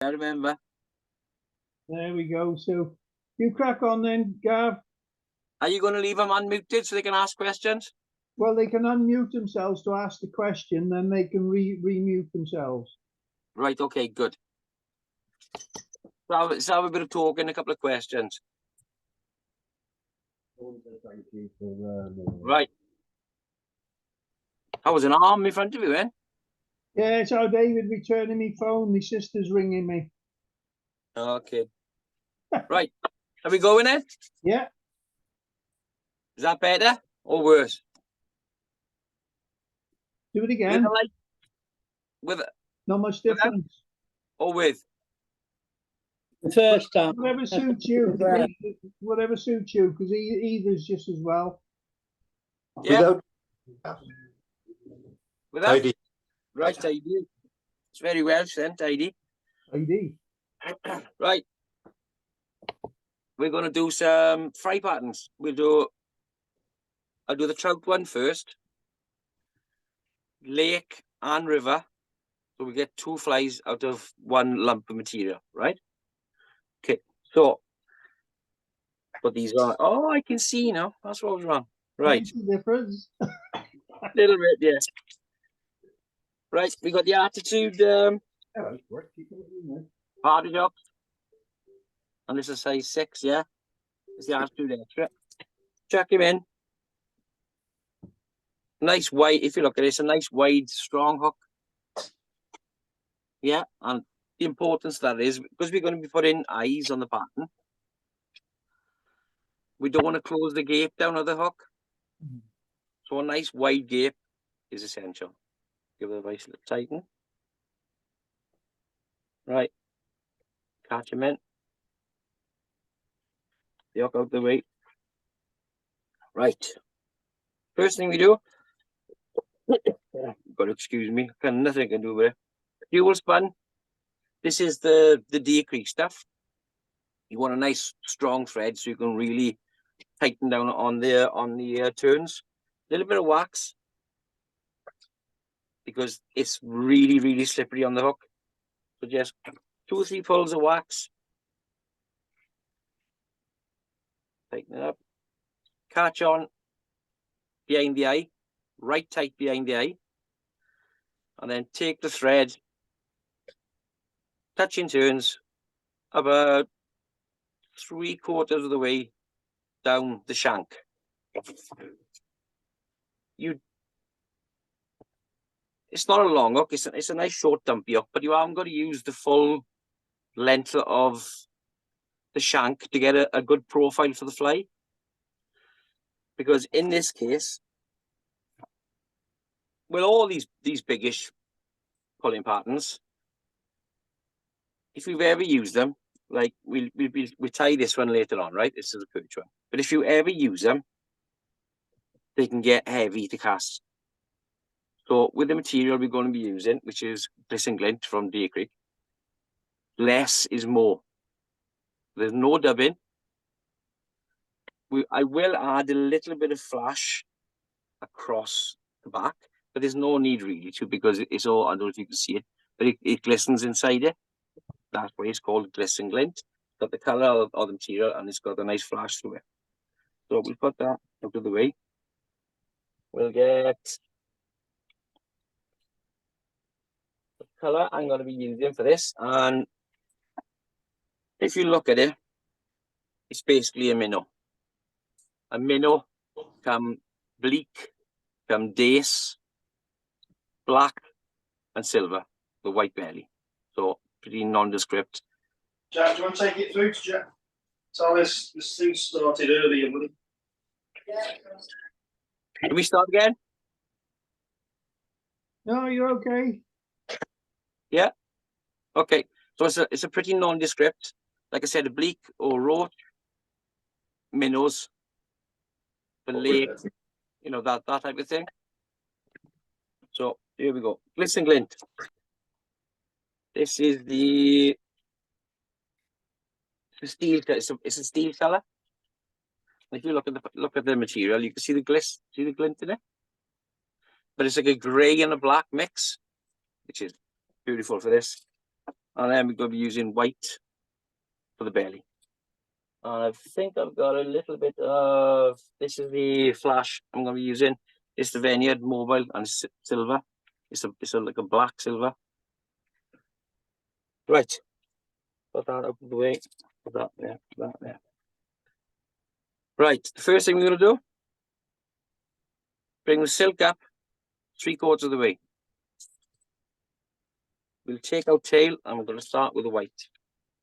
I remember. There we go. So you crack on then, Gav. Are you going to leave them unmuted so they can ask questions? Well, they can unmute themselves to ask the question, then they can remute themselves. Right, okay, good. So let's have a bit of talk and a couple of questions. Right. I was an arm in front of you, then? Yeah, it's how David returning me phone. My sister's ringing me. Okay. Right. Are we going then? Yeah. Is that better or worse? Do it again. With Not much difference. Or with? The first time. Whatever suits you. Whatever suits you, because either's just as well. Yeah. Without Tidy. Right, tidy. It's very Welsh then, tidy. Tidy. Right. We're going to do some fry patterns. I'll do the trout one first. Lake and river. So we get 2 flies out of 1 lump of material, right? Okay, so put these on. Oh, I can see now. That's what was wrong. Right. The difference. Little bit, yeah. Right, we got the attitude party job. And this is size 6, yeah. It's the attitude extra. Chuck him in. Nice wide, if you look at it, it's a nice wide, strong hook. Yeah, and the importance of that is because we're going to be putting eyes on the pattern. We don't want to close the gape down of the hook. So a nice wide gape is essential. Give it a nice little tighten. Right. Catch him in. The hook out the way. Right. First thing we do, got to excuse me, nothing I can do with it. Fuel spun. This is the Deer Creek stuff. You want a nice strong thread so you can really tighten down on the turns. A little bit of wax because it's really, really slippery on the hook. So just 2 or 3 pulls of wax. Tighten it up. Catch on behind the eye, right tight behind the eye. And then take the thread, touching turns, about 3/4 of the way down the shank. It's not a long hook, it's a nice short dumpy hook, but you haven't got to use the full length of the shank to get a good profile for the fly. Because in this case, with all these biggish pulling patterns, if we've ever used them, like we'll tie this one later on, right? This is a perch one. But if you ever use them, they can get heavy to cast. So with the material we're going to be using, which is Glisten Glint from Deer Creek, less is more. There's no dubbing. I will add a little bit of flash across the back, but there's no need really to, because it's all, I don't know if you can see it, but it glistens inside it. That's why it's called Glisten Glint. It's got the colour of the material and it's got a nice flash through it. So we'll put that out of the way. We'll get the colour I'm going to be using for this, and if you look at it, it's basically a minnow. A minnow come bleak, come dace, black and silver, the white belly. So pretty nondescript. Jack, do you want to take it through to Jack? So this thing started earlier, buddy. Can we start again? No, you're okay. Yeah. Okay. So it's a pretty nondescript. Like I said, a bleak or roach, minnows, the lake, you know, that type of thing. So here we go. Glisten Glint. This is the steel. It's a steel color. If you look at the material, you can see the glint in it. But it's like a grey and a black mix, which is beautiful for this. And then we're going to be using white for the belly. And I think I've got a little bit of, this is the flash I'm going to be using. It's the Vineyard Mobile and it's silver. It's like a black silver. Right. Put that out of the way. Put that there, put that there. Right, the first thing we're going to do, bring the silk up 3/4 of the way. We'll take our tail and we're going to start with the white.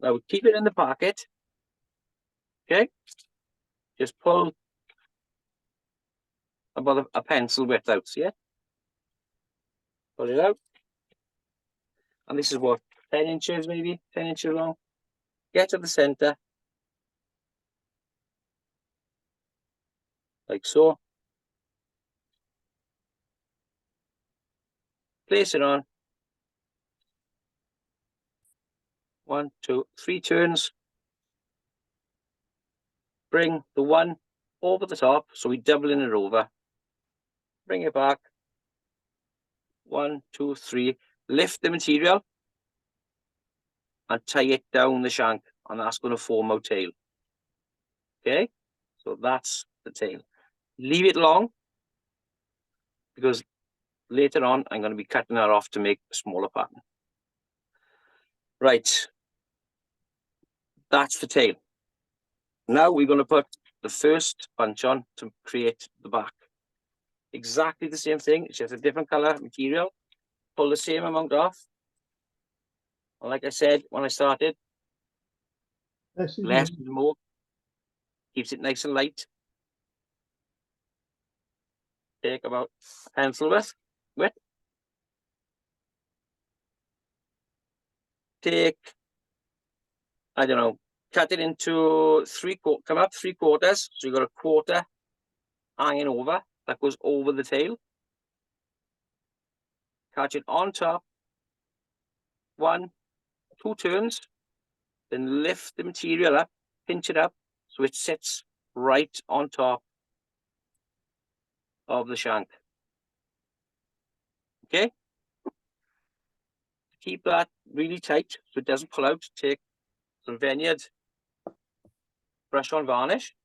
Now we'll keep it in the pocket. Okay? Just pull about a pencil width out, see it? Pull it out. And this is what, 10 inches maybe, 10 inches long. Get to the center. Like so. Place it on. 1, 2, 3 turns. Bring the one over the top, so we're doubling it over. Bring it back. 1, 2, 3. Lift the material and tie it down the shank, and that's going to form our tail. Okay, so that's the tail. Leave it long because later on I'm going to be cutting that off to make a smaller pattern. Right, that's the tail. Now we're going to put the first bunch on to create the back. Exactly the same thing, it's just a different color material. Pull the same amount off. And like I said when I started, Less is less more. is more. Keeps it nice and light. Take about a pencil width. Take, I don't know, cut it into come up 3/4. So you got a quarter hanging over that goes over the tail. Catch it on top. 1, 2 turns. Then lift the material up, pinch it up so it sits right on top of the shank. Okay? Keep that really tight so it doesn't pull out. Take some Vineyard brush on varnish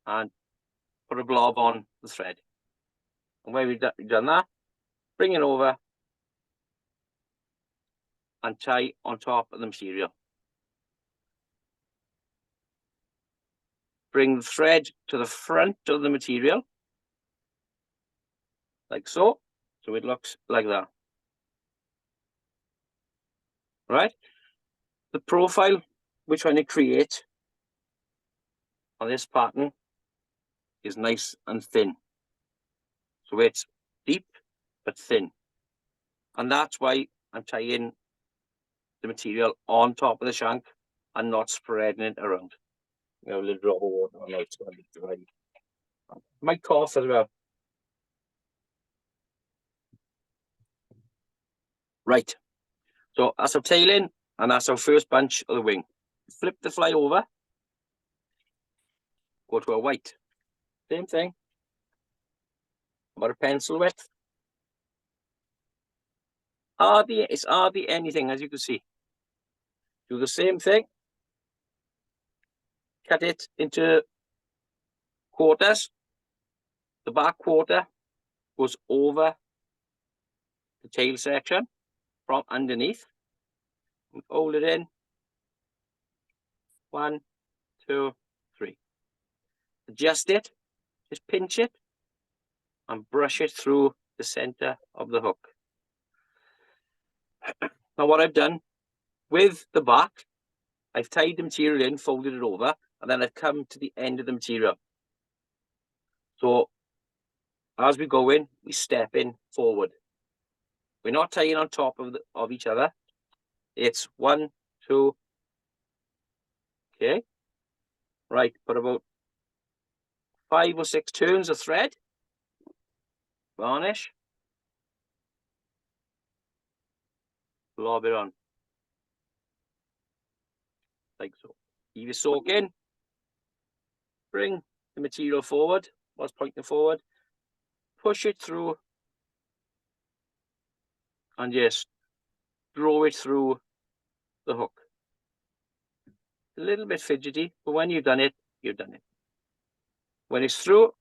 and put a blob on the thread. And when we've done that, bring it over and tie on top of the material. Bring the thread to the front of the material, like so. So it looks like that. Right? The profile we're trying to create on this pattern is nice and thin. So it's deep but thin. And that's why I'm tying the material on top of the shank and not spreading it around. You know, a little drop of water on it. Might cough as well. Right. So that's our tail in, and that's our first bunch of the wing. Flip the fly over. Go to a white. Same thing. About a pencil width. It's hardly anything, as you can see. Do the same thing. Cut it into quarters. The back quarter goes over the tail section from underneath. And hold it in. 1, 2, 3. Adjust it. Just pinch it and brush it through the center of the hook. Now what I've done with the back, I've tied the material in, folded it over, and then I've come to the end of the material. So as we go in, we step in forward. We're not tying on top of each other. It's 1, 2. Okay. Right, put about 5 or 6 turns of thread. Varnish. Lob it on. Like so. Leave it soak in. Bring the material forward. What's pointing forward? Push it through and just draw it through the hook. A little bit fidgety, but when you've done it, you've done it. When it's through,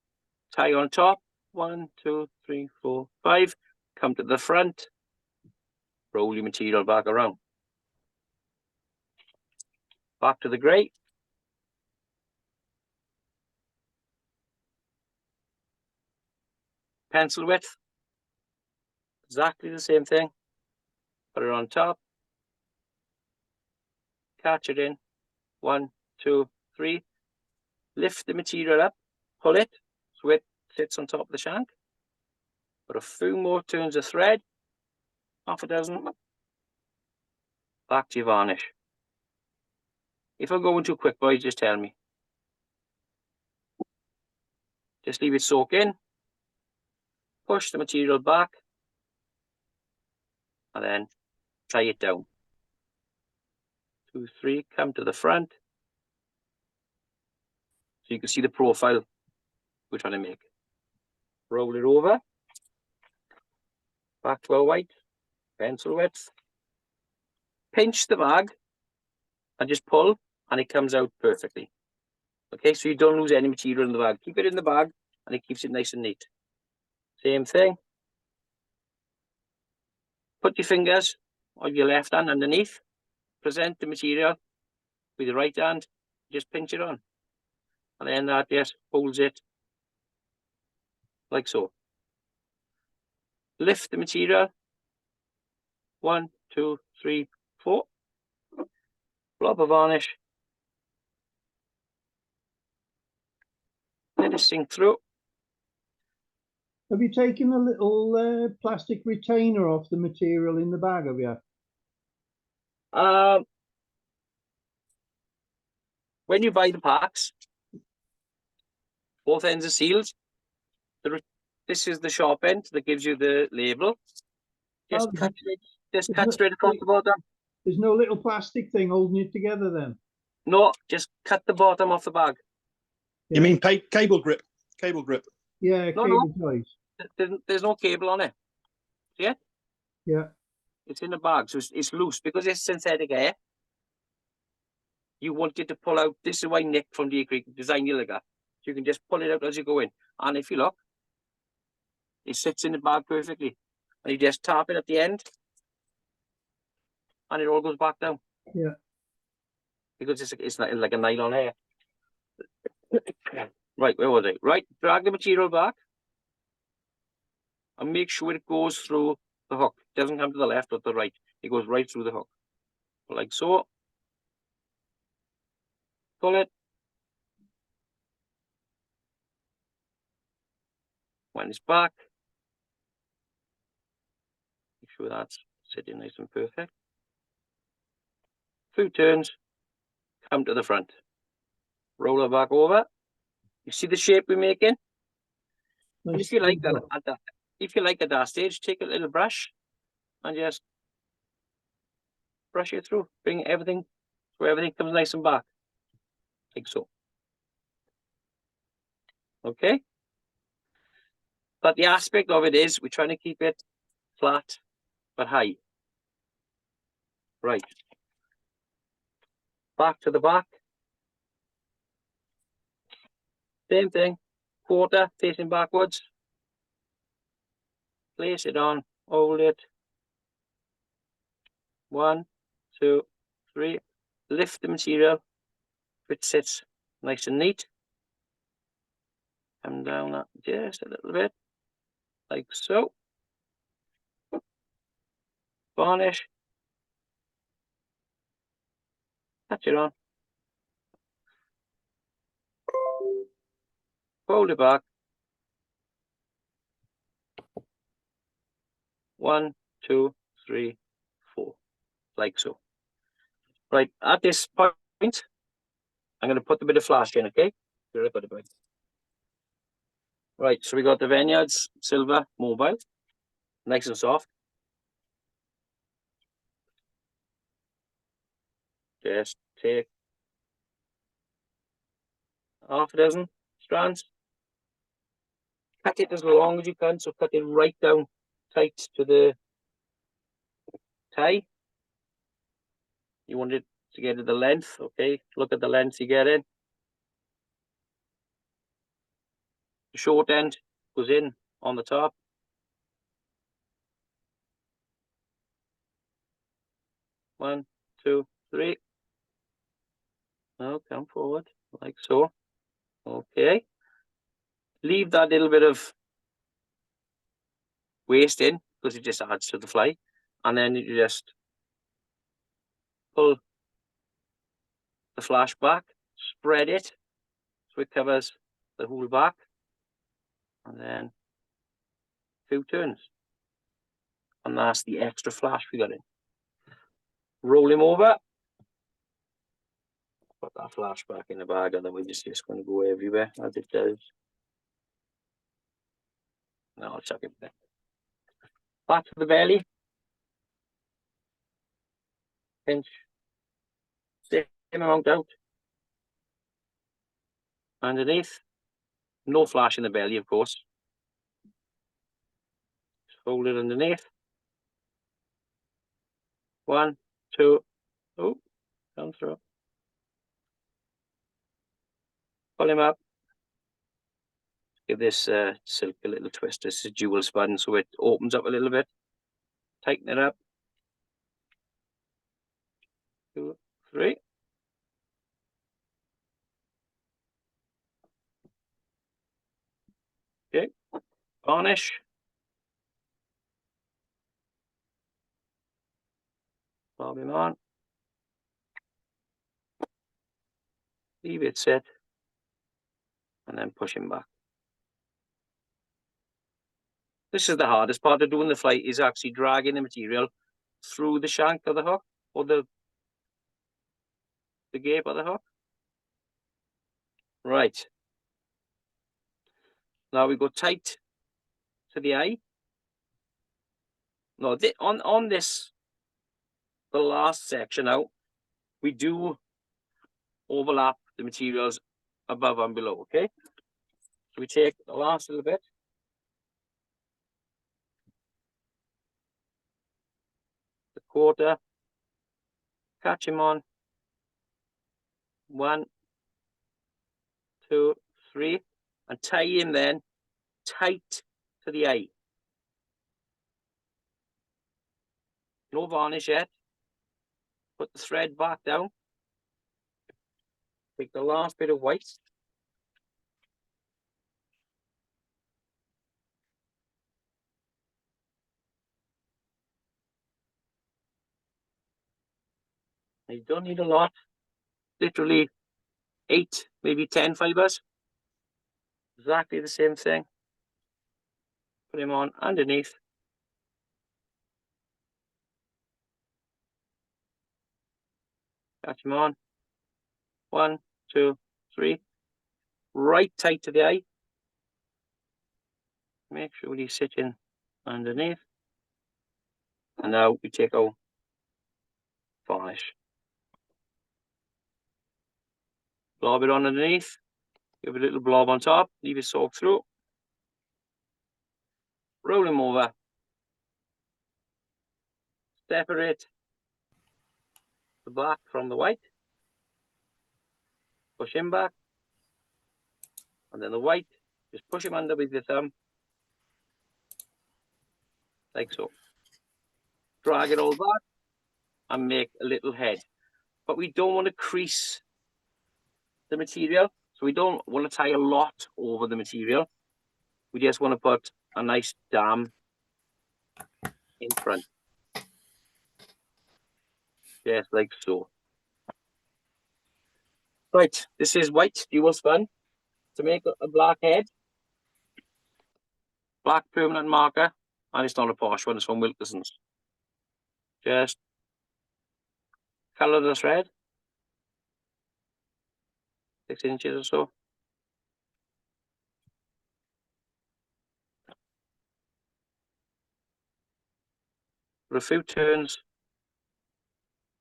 tie on top. 1, 2, 3, 4, 5. Come to the front. Roll your material back around. Back to the grey. Pencil width. Exactly the same thing. Put it on top. Catch it in. 1, 2, 3. Lift the material up. Pull it so it sits on top of the shank. Put a few more turns of thread. Half a dozen. Back to your varnish. If I'm going too quick, boys, just tell me. Just leave it soak in. Push the material back. And then tie it down. 2, 3, come to the front. So you can see the profile we're trying to make. Roll it over. Back to our white. Pencil width. Pinch the bag and just pull, and it comes out perfectly. Okay, so you don't lose any material in the bag. Keep it in the bag and it keeps it nice and neat. Same thing. Put your fingers on your left hand underneath. Present the material with your right hand. Just pinch it on. And then that just holds it like so. Lift the material. 1, 2, 3, 4. Blob of varnish. Let it sink through. Have you taken a little plastic retainer off the material in the bag, have you? When you buy the packs, both ends are sealed. This is the sharp end that gives you the label. Just Oh, cut straight across the bottom. There's no little plastic thing holding it together then? No, just cut the bottom off the bag. Yeah. You mean cable grip? Cable grip. Yeah, No, cable ties. There's no cable on it. See it? Yeah. It's in the bag, so it's loose because it's synthetic air. You want it to pull out. This is why Nick from Deer Creek designed it like that. So you can just pull it out as you go in. And if you look, it sits in the bag perfectly. And you just tap it at the end, and it all goes back down. Yeah. Because it's like a nylon hair. Right, where was I? Right, drag the material back. And make sure it goes through the hook. It doesn't come to the left or the right. It goes right through the hook. Like so. Pull it. When it's back, make sure that's sitting nice and perfect. Few turns, come to the front. Roll it back over. You see the shape we're making? And Nice if you like smooth that, if you like at that stage, take a little brush and just brush it through. Bring everything so everything comes nice and back. Like so. Okay? But the aspect of it is we're trying to keep it flat but high. Right. Back to the back. Same thing. Quarter facing backwards. Place it on. Hold it. 1, 2, 3. Lift the material. It sits nice and neat. Come down that just a little bit. Like so. Varnish. Touch it on. Fold it back. 1, 2, 3, 4. Like so. Right, at this point, I'm going to put a bit of flash in, okay? Right, so we got the Vineyards Silver Mobile. Nice and soft. Just take half a dozen strands. Cut it as long as you can, so cut it right down tight to the tie. You want it to get to the length, okay? Look at the length you get in. The short end goes in on the top. One, two, three. Now come forward like so. Okay. Leave that little bit of waste in because it just adds to the fly. And then you just pull the flash back, spread it so it covers the whole back. And then 2 turns. And that's the extra flash we got in. Roll him over. Put that flash back in the bag, otherwise it's just going to go everywhere as it does. Now I'll chuck it back. Back to the belly. Pinch. Same amount out. Underneath. No flash in the belly, of course. Just fold it underneath. 1, 2. Oh, come through. Pull him up. Give this silk a little twist. This is dual spun, so it opens up a little bit. Tighten it up. 2, 3. Okay. Varnish. Bob him on. Leave it set. And then push him back. This is the hardest part of doing the flight, is actually dragging the material through the shank of the hook or the gape of the hook. Right. Now we go tight to the eye. No, on this, the last section out, we do overlap the materials above and below, okay? So we take the last little bit. The quarter. Catch him on. 1, 2, 3. And tie him then tight to the eye. No varnish yet. Put the thread back down. Take the last bit of white. You don't need a lot. Literally 8, maybe 10 fibers. Exactly the same thing. Put him on underneath. Catch him on. 1, 2, 3. Right tight to the eye. Make sure he's sitting underneath. And now we take our varnish. Blob it on underneath. Give it a little blob on top. Leave it soak through. Roll him over. Separate the black from the white. Push him back. And then the white, just push him under with your thumb. Like so. Drag it all back and make a little head. But we don't want to crease the material. So we don't want to tie a lot over the material. We just want to put a nice dam in front. Just like so. Right, this is white dual spun. To make a black head. Black permanent marker. And it's not a posh one, it's from Wilkerson's. Just colour the thread. 6 inches or so. Put a few turns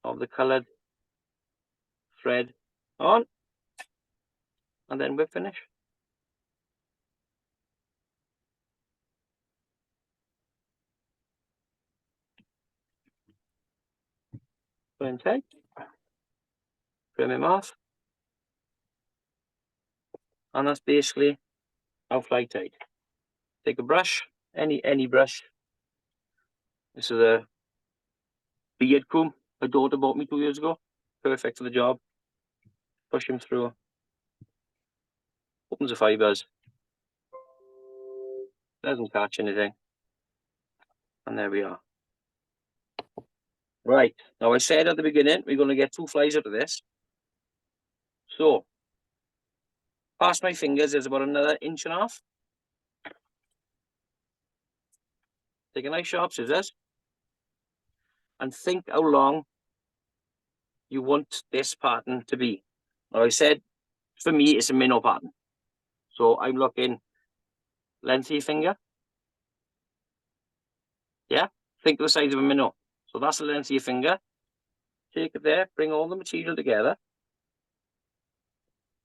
of the coloured thread on. And then we're finished. Trim tight. Trim him off. And that's basically how fly tied. Take a brush, any brush. This is a beard comb my daughter bought me 2 years ago. Perfect for the job. Push him through. Opens the fibers. Doesn't catch anything. And there we are. Right, now I said at the beginning, we're going to get 2 flies out of this. So, past my fingers is about another 1.5 inches. Take a nice sharp scissors. And think how long you want this pattern to be. Now I said, for me, it's a minnow pattern. So I'm looking lengthy finger. Yeah, think of the size of a minnow. So that's the length of your finger. Take it there, bring all the material together.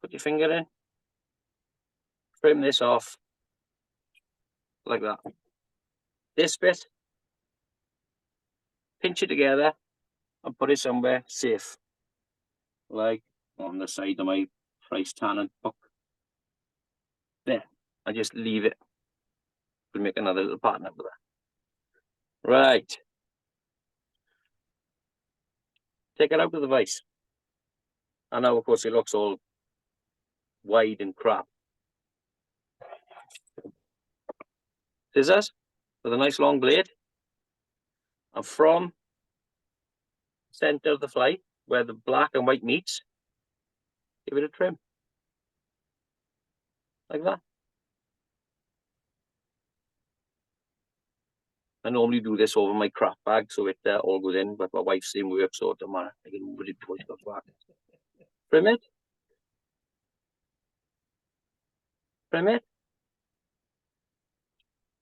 Put your finger in. Trim this off. Like that. This bit. Pinch it together and put it somewhere safe. Like on the side of my price tanning book. There. I just leave it. We'll make another little pattern out of that. Right. Take it out of the vise. And now, of course, it looks all wide and crap. Scissors with a nice long blade. And from center of the fly, where the black and white meets, give it a trim. Like that. I normally do this over my crap bag, so it all goes in, but my wife's in work, so it doesn't matter. I can move it before it goes back. Trim it. Trim it.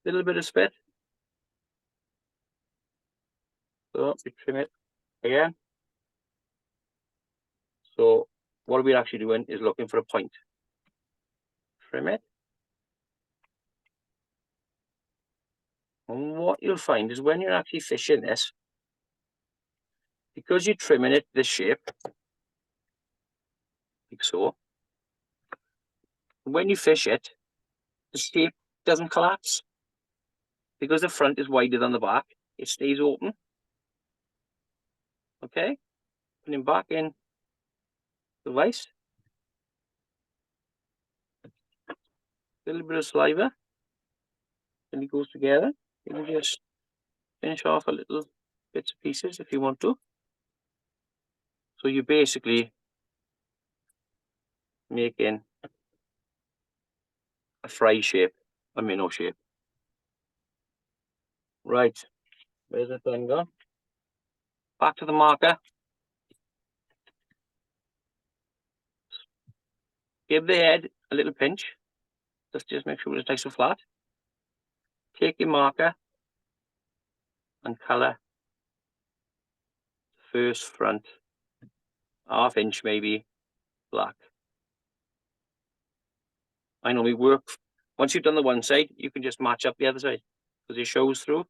Little bit of spit. So we trim it again. So what we're actually doing is looking for a point. Trim it. And what you'll find is when you're actually fishing this, because you're trimming it this shape, like so, when you fish it, the shape doesn't collapse. Because the front is wider than the back, it stays open. Okay? Put him back in the vise. A little bit of saliva. Then it goes together. You can just finish off a little bits and pieces if you want to. So you're basically making a fry shape, a minnow shape. Right, where's the pen gone? Back to the marker. Give the head a little pinch. Just make sure it's nice and flat. Take your marker and colour first front, 1/2 inch maybe, black. I normally work, once you've done the one side, you can just match up the other side because it shows through.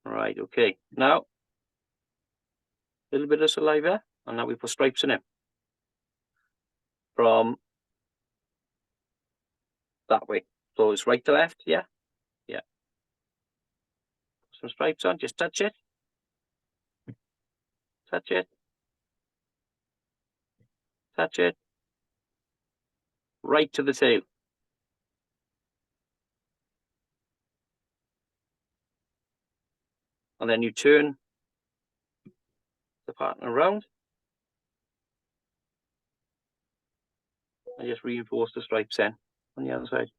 Right, okay. Now, a little bit of saliva, and now we put stripes in it. From that way. So it's right to left, yeah? Yeah. Some stripes on, just touch it. Touch it. Touch it. Right to the tail. And then you turn the pattern around. And just reinforce the stripes in on the other side.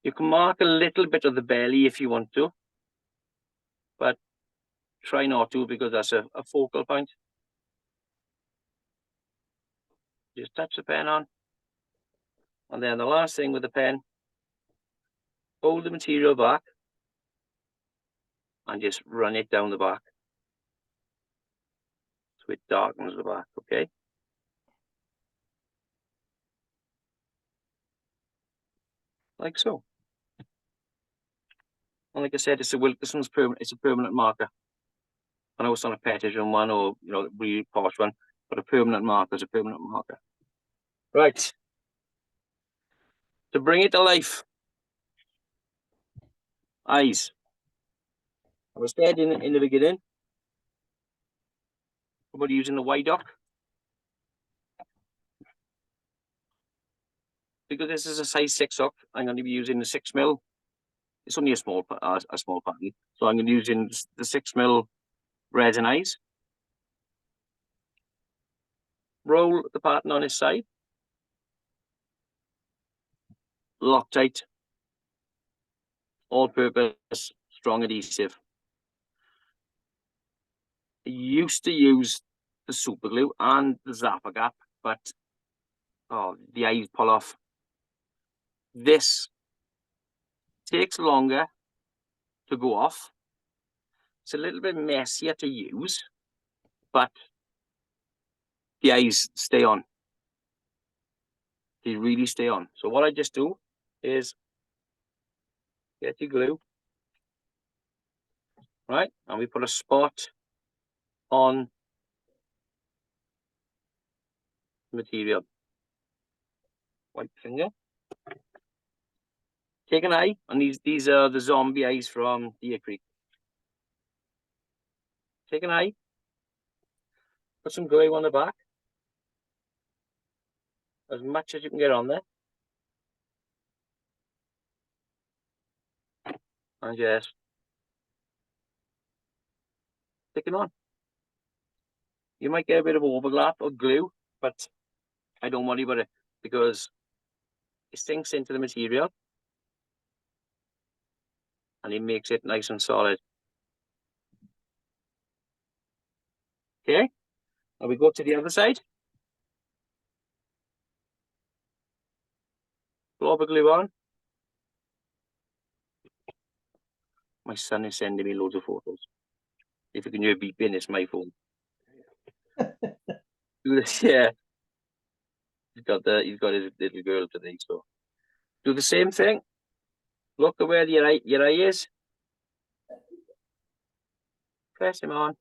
You can mark a little bit of the belly if you want to. But try not to because that's a focal point. Just touch the pen on. And then the last thing with the pen, hold the material back and just run it down the back. So it darkens the back, okay? Like so. And like I said, it's a Wilkinson's permanent. It's a permanent marker. I know it's not a Petition one or really posh one, but a permanent marker is a permanent marker. Right. To bring it to life, eyes. I was said in the beginning about using the wide dock. Because this is a size 6 hook, I'm going to be using the 6mm. It's only a small pattern, so I'm going to be using the 6mm resin eyes. Roll the pattern on its side. Loctite. All-purpose, strong adhesive. I used to use the super glue and the Zappa Gap, but the eyes pull off. This takes longer to go off. It's a little bit messier to use, but the eyes stay on. They really stay on. So what I just do is get your glue, right? And we put a spot on the material. White finger. Take an eye, and these are the zombie eyes from Deer Creek. Take an eye. Put some glue on the back. As much as you can get on there. And just stick it on. You might get a bit of overlap or glue, but I don't worry about it because it sinks into the material and it makes it nice and solid. Okay, now we go to the other side. Blob of glue on. My son is sending me loads of photos. If you can hear beeping, it's my phone. Do this, yeah. He's got his little girl today, so do the same thing. Look at where your eye is. Press him on.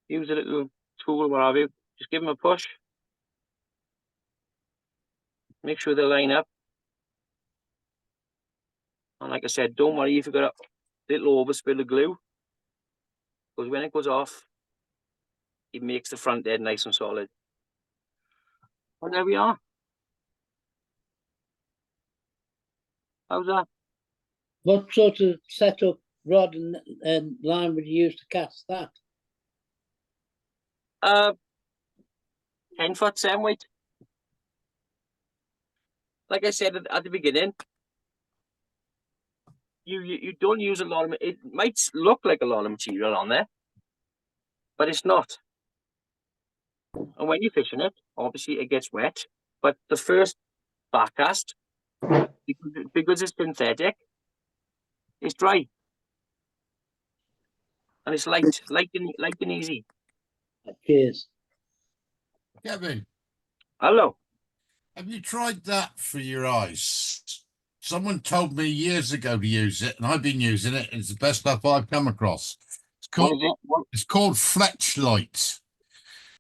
Use a little tool, what have you. Just give him a push. Make sure they line up. And like I said, don't worry if you've got a little overspill of glue, because when it goes off, it makes the front end nice and solid. And there we are. How's that? What sort of setup, rod and line would you use to cast that? 10-foot same weight. Like I said at the beginning, you don't use a lot of it. Might look like a lot of material on there, but it's not. And when you're fishing it, obviously it gets wet. But the first backcast, because it's synthetic, it's dry. And it's light and easy. Cheers. Gavin, Hello. have you tried that for your eyes? Someone told me years ago to use it, and I've been using it. It's the best stuff I've come across. What is it? It's called Fletchlight,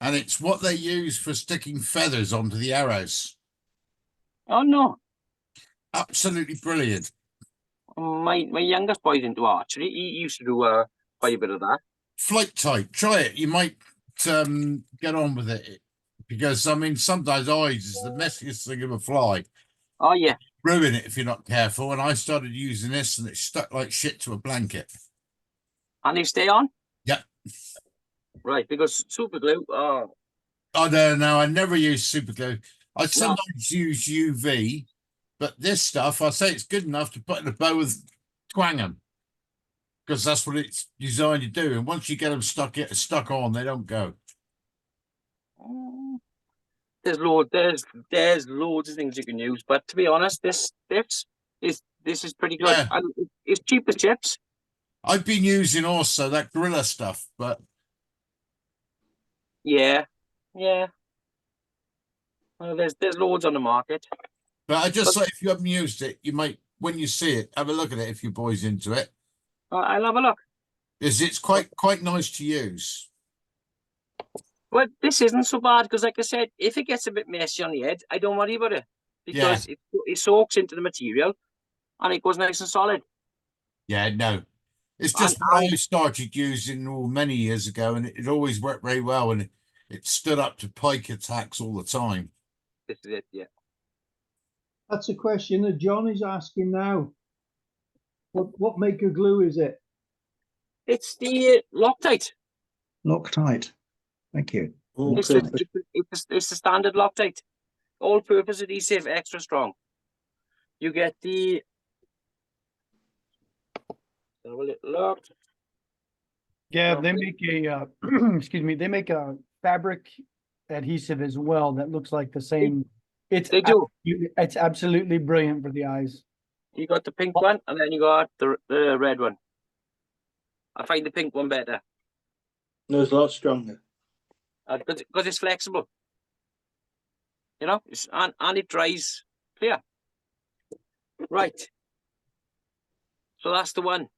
and it's what they use for sticking feathers onto the arrows. Oh no. Absolutely brilliant. My youngest boy's into archery. He used to do quite a bit of that. Flight type, try it. You might get on with it, because I mean sometimes eyes is the messiest thing of a fly. Oh yeah. Ruin it if you're not careful. And I started using this, and it stuck like shit to a blanket. And they stay on? Yep. Right, because super glue, Oh no, I never use super glue. I sometimes use UV, but this stuff, I say it's good enough to put in a bow with twang them, because that's what it's designed to do. And once you get them stuck on, they don't go. there's loads of things you can use, but to be honest, this is pretty good. Yeah. And it's cheap as chips. I've been using also that gorilla stuff, but Yeah. Well, there's loads on the market. But I just But- say if you haven't used it, you might, when you see it, have a look at it if your boy's into it. I'll have a look. Because it's quite nice to use. Well, this isn't so bad because, like I said, if it gets a bit messy on the head, I don't worry about it because it soaks into the material and it goes nice and solid. Yeah, no. It's And- just what I started using many years ago, and it always worked very well, and it stood up to pike attacks all the time. This is it, yeah. That's a question that John is asking now. What make of glue is it? It's the Loctite. Loctite. Thank you. It's Loctite. the standard Loctite. All-purpose adhesive, extra strong. You get the. Have a little look. Yeah, No, they it- make a, excuse me, they make a fabric adhesive as well that looks like the same. They do. It's absolutely brilliant for the eyes. You got the pink one, and then you got the red one. I find the pink one better No, it's a lot stronger. because it's flexible. You know, and it dries clear. Right. So that's the one.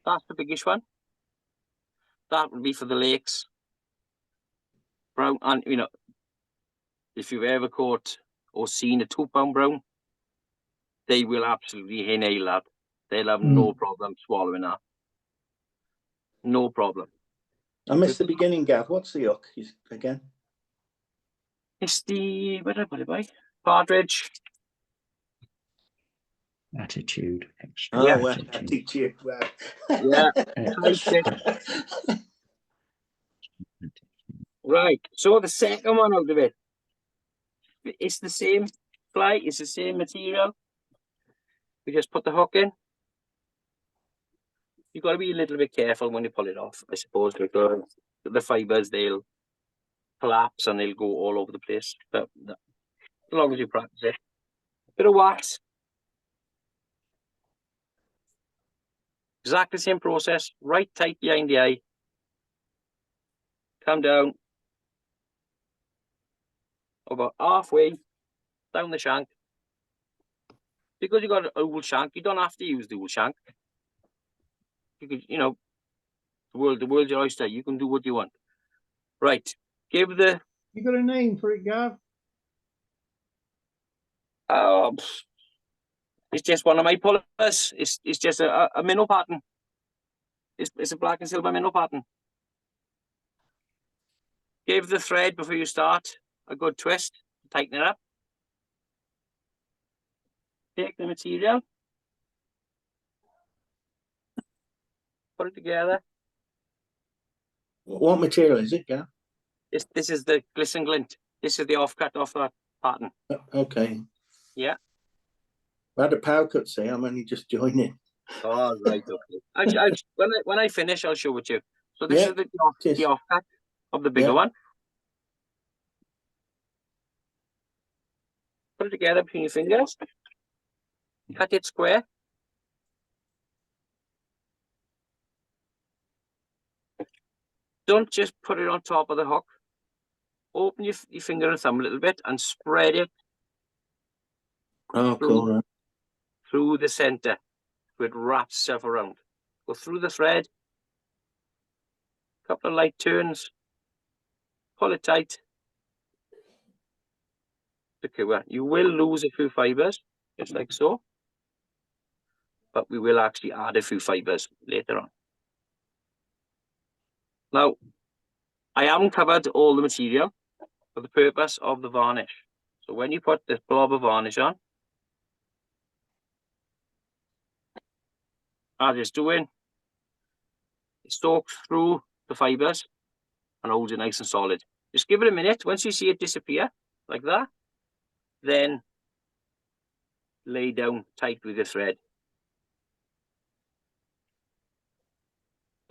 That's the biggest one. That would be for the lakes. Brown, and you know, if you've ever caught or seen a 2-pound brown, they will absolutely inhale that. They'll have no problem swallowing that. No problem. I missed the beginning, Gav. What's the hook again? It's the, where did I put it by? Partridge. Attitude. Extra Oh, well, I attitude. teach you. Well. Yeah. Right. So the second one out of it, it's the same fly, it's the same material. We just put the hook in. You've got to be a little bit careful when you pull it off, I suppose, because the fibers, they'll collapse and they'll go all over the place. But as long as you practice it. Bit of wax. Exactly the same process, right tight behind the eye. Come down. About halfway down the shank. Because you got an oval shank, you don't have to use the oval shank. You could, you know, the world's your oyster. You can do what you want. Right. Give the You got a name for it, Gav? it's just one of my pullers. It's just a minnow pattern. It's a black and silver minnow pattern. Give the thread before you start a good twist. Tighten it up. Take the material. Put it together. What material is it, Gav? This is the glisten glint. This is the offcut off that pattern. Okay. Yeah. I had a power cut, see, I'm only just joining. Oh, right, okay. When I finish, I'll show it to you. So this Yeah, is the cheers. offcut of the bigger Yeah. one. Put it together between your fingers. Cut it square. Don't just put it on top of the hook. Open your finger and thumb a little bit and spread it Oh, cool. Right. through the center so it wraps itself around. Go through the thread. Couple of light turns. Pull it tight. Secure. You will lose a few fibers, just like so. But we will actually add a few fibers later on. Now, I haven't covered all the material for the purpose of the varnish. So when you put this blob of varnish on, as it's doing, it soaks through the fibers and holds it nice and solid. Just give it a minute. Once you see it disappear, like that, then lay down tight with the thread.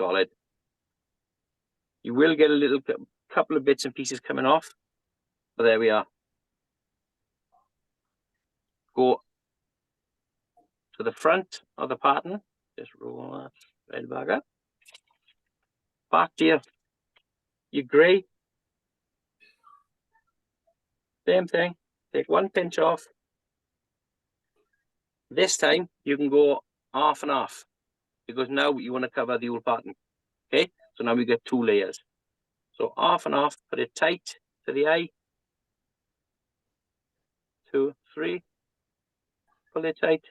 Solid. You will get a little couple of bits and pieces coming off, but there we are. Go to the front of the pattern. Just roll that thread back up. Back to your grey. Same thing. Take one pinch off. This time you can go half and half because now you want to cover the whole pattern. Okay, so now we get 2 layers. So half and half, put it tight to the eye. 2, 3. Pull it tight.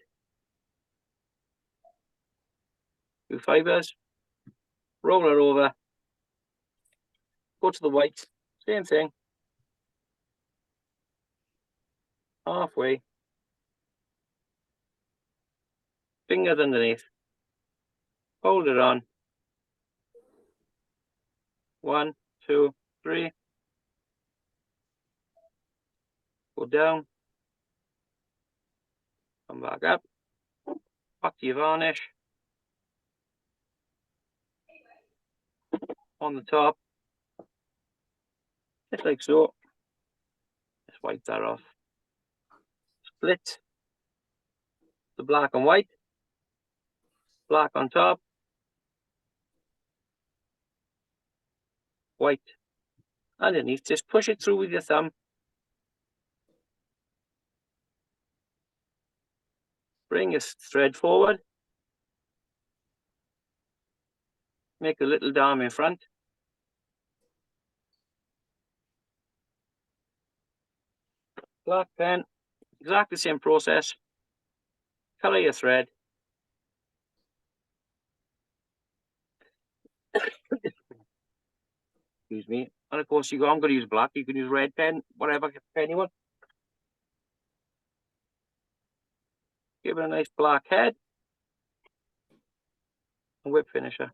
2 fibers. Roll it over. Go to the white. Same thing. Halfway. Fingers underneath. Hold it on. 1, 2, 3. Go down. Come back up. Back to your varnish. On the top. Just like so. Just wipe that off. Split the black and white. Black on top. White underneath. Just push it through with your thumb. Bring your thread forward. Make a little dam in front. Black pen. Exactly the same process. Color your thread. Excuse me. And of course, I'm going to use black. You can use red pen, whatever pen you want. Give it a nice black head. And whip finisher.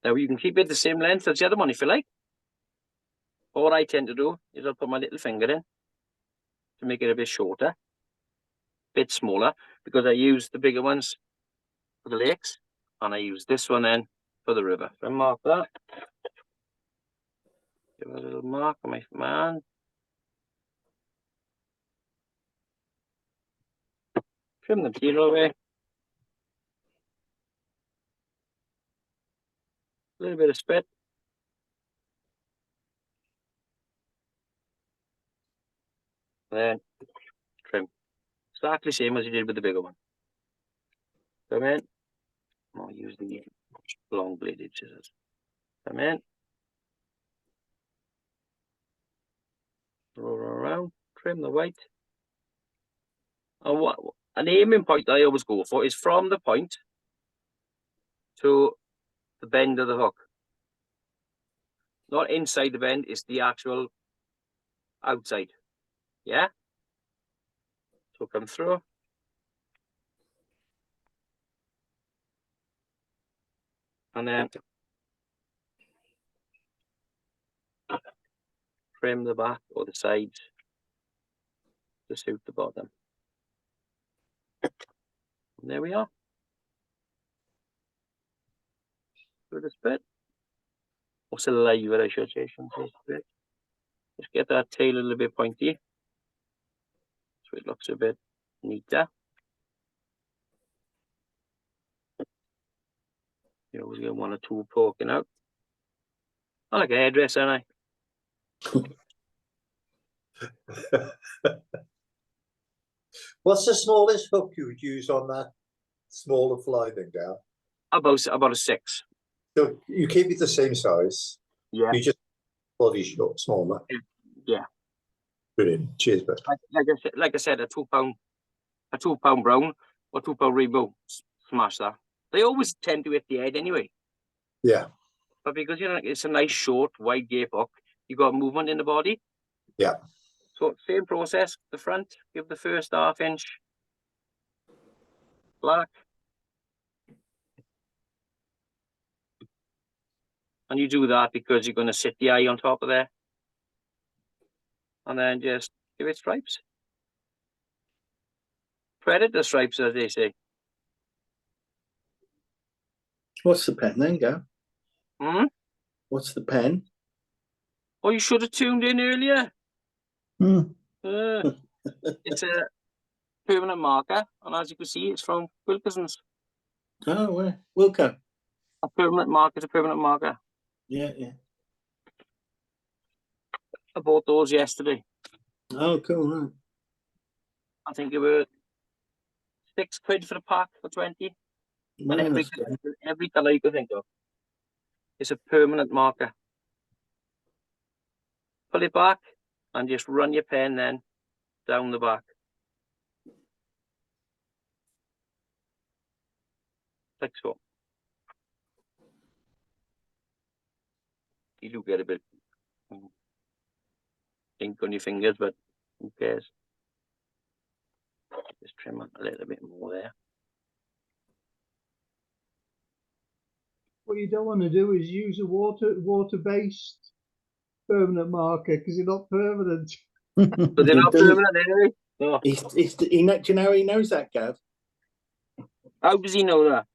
Now you can keep it the same length as the other one if you like. But what I tend to do is I'll put my little finger in to make it a bit shorter, a bit smaller, because I use the bigger ones for the lakes, and I use this one then for the river. So I mark that. Give it a little mark on my hand. Trim the material away. A little bit of spit. And then trim. Exactly the same as you did with the bigger one. Come in. I'll use the long bladed scissors. Come in. Roll around. Trim the white. And what an aiming point I always go for is from the point to the bend of the hook. Not inside the bend, it's the actual outside. Yeah? So come through. And then trim the back or the sides to suit the bottom. And there we are. Through this bit. Or saliva, I should say. Just get that tail a little bit pointy. So it looks a bit neater. You always get 1 or 2 poking out. I like a hairdresser, don't I? What's the smallest hook you would use on that smaller fly thing down? About a 6. So you keep it the same size. Yeah. You just body short, smaller. Yeah. Brilliant. Cheers, bud. Like I said, a 2 pound brown or 2 pound rainbow. Smash that. They always tend to hit the head anyway. Yeah. But because it's a nice short wide gape hook, you got movement in the body. Yeah. So same process. The front, give the first 1/2 inch black. And you do that because you're going to sit the eye on top of there. And then just give it stripes. Predator stripes, as they say. What's the pen then, Gav? Hmm? What's the pen? Oh, you should have tuned in earlier. Hmm. It's a permanent marker, and as you can see, it's from Wilkinson's. Oh, where? Wilco. A permanent marker is a permanent marker. Yeah, yeah. I bought those yesterday. Oh, cool. Right. I think they were £6 for the pack for 20. Man, And that's good. every colour you can think of. It's a permanent marker. Pull it back and just run your pen then down the back. Like so. You do get a bit ink on your fingers, but who cares? Just trim it a little bit more there. What you don't want to do is use a water-based permanent marker because they're not permanent. But they're He not doesn't- permanent anyway. No. do you know how he knows that, Gav? How does he know that?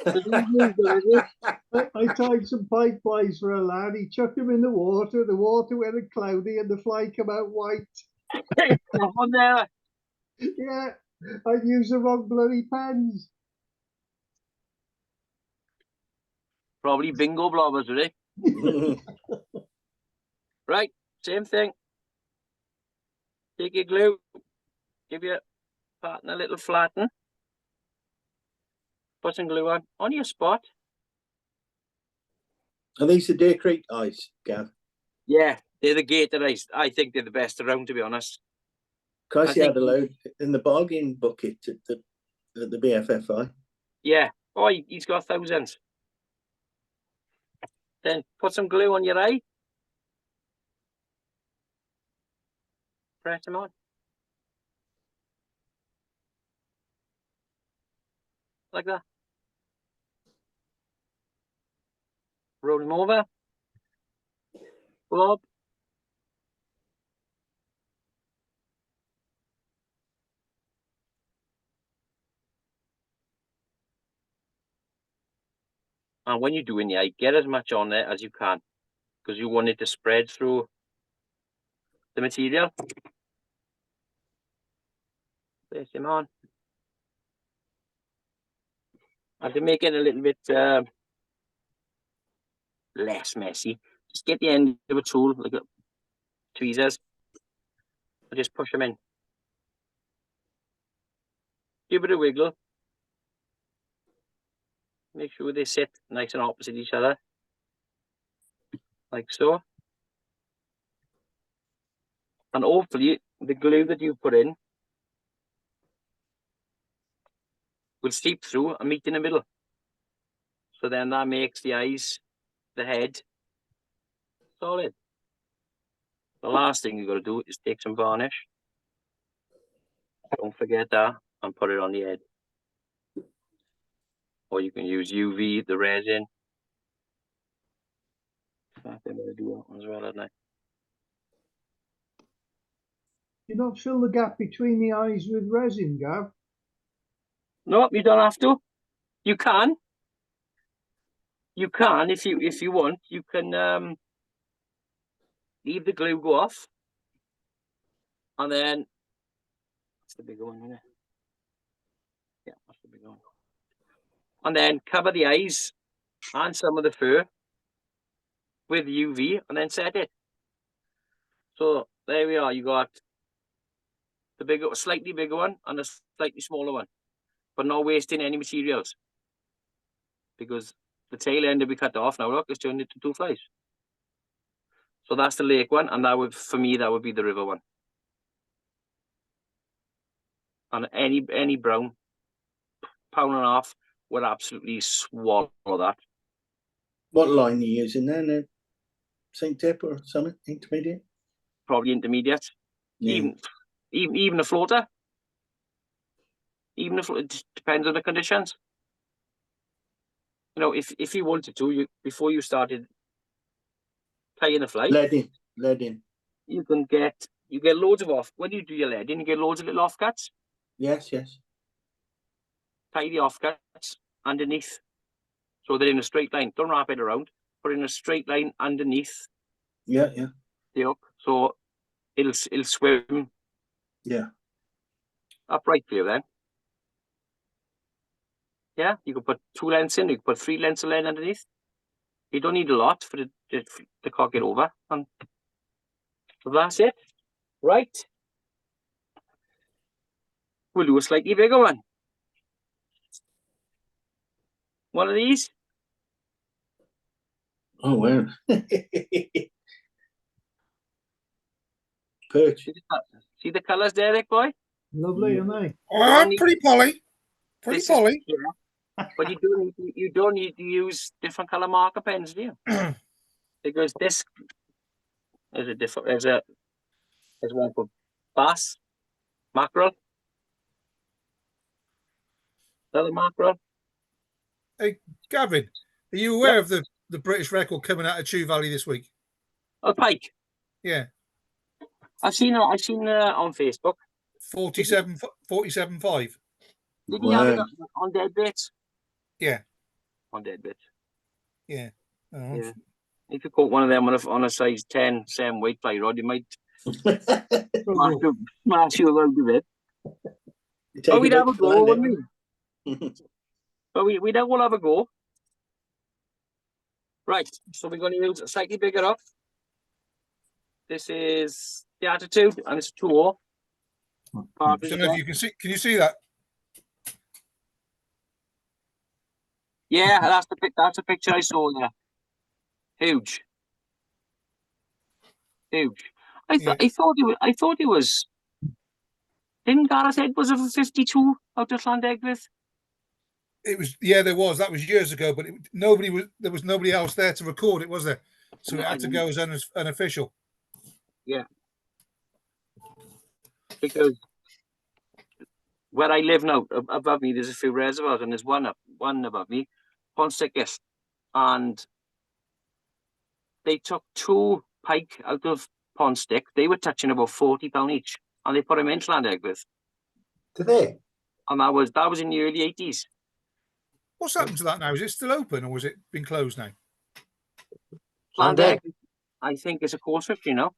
Does he use them, is it? I tied some pipe flies for a lad. He chucked them in the water. The water went cloudy and the fly came out white. On there. Yeah, I used the wrong bloody pens. Probably bingo blobbers, really. Right, same thing. Take your glue, give your partner a little flatten. Put some glue on your spot. Are these the Deer Creek eyes, Gav? Yeah, they're the gator eyes. I think they're the best around, to be honest. Casey I had think- a load in the bargain bucket at the BFFI. Yeah. Oh, he's got thousands. Then put some glue on your eye. Press them on. Like that. Roll him over. Blob. And when you're doing the eye, get as much on there as you can, because you want it to spread through the material. Place him on. And to make it a little bit less messy, just get the end of a tool, like a tweezers, and just push them in. Give it a wiggle. Make sure they sit nice and opposite each other, like so. And hopefully the glue that you put in will seep through and meet in the middle. So then that makes the eyes, the head, solid. The last thing you've got to do is take some varnish. Don't forget that, and put it on the head. Or you can use UV, the resin. I think I'm going to do that one as well, hadn't I? You not fill the gap between the eyes with resin, Gav? No, you don't have to. You can. You can if you want. You can leave the glue go off, and then that's the bigger one, isn't it? Yeah, that's the bigger one. And then cover the eyes and some of the fur with UV, and then set it. So there we are. You got the bigger, slightly bigger one, and a slightly smaller one, but not wasting any materials, because the tail end will be cut off now. Look, it's turned into two flies. So that's the lake one, and that would, for me, that would be the river one. And any brown, £1.50 would absolutely swallow that. What line are you using there? No? St. Tip or something? Intermediate? Probably intermediate. Yeah. Even a floater. Even if it depends on the conditions. You know, if you wanted to, before you started playing the fly, Lead in. you get loads of off. When you do your leading, you get loads of little offcuts. Yes. Tie the offcuts underneath, so they're in a straight line. Don't wrap it around. Put in a straight line underneath Yeah. the hook, so it'll swim. Yeah. upright for you then. Yeah, you can put 2 lengths in, you can put 3 lengths of line underneath. You don't need a lot for the cock it over. And so that's it. Right. We'll do a slightly bigger one. One of these. Oh, wow. Perch. See the colours, Derek boy? Lovely, aren't they? Oh, pretty Polly. Pretty This is- Polly. But you don't need to use different colour marker pens, do you? Because this is a different. There's one for bass, mackerel, another mackerel. Gavin, are you aware of the British record coming out of Chew Valley this week? Oh, pike. Yeah, I've seen on Facebook. 47.5. Did he have it Wow. on dead bits? Yeah, On dead bits. yeah. Oh, Yeah. If you caught one of them on a size 10 same weight fly rod, you might smash you a little bit. But we'd have a go, wouldn't we? But we'd all have a go. Right, so we're going to use a slightly bigger up. This is the Attitude, and it's 2-0. I don't know if you can see. Can you see that? Yeah, that's the picture I saw there. Huge. I thought it was. Didn't Gareth Edwards have a 52 out of Llandegwydd? It was. Yeah, there was. That was years ago, but there was nobody else there to record it, was there? So it had to go as unofficial. Yeah. Because where I live now, above me, there's a few reservoirs, and there's one above me, Ponsickis, and they took 2 pike out of Ponstick. They were touching about £40 each, and they put them in Llandegwydd. Did they? And that was in the early 80s. What's happened to that now? Is it still open, or has it been closed now? Llandegwydd, I think it's a course 50 now.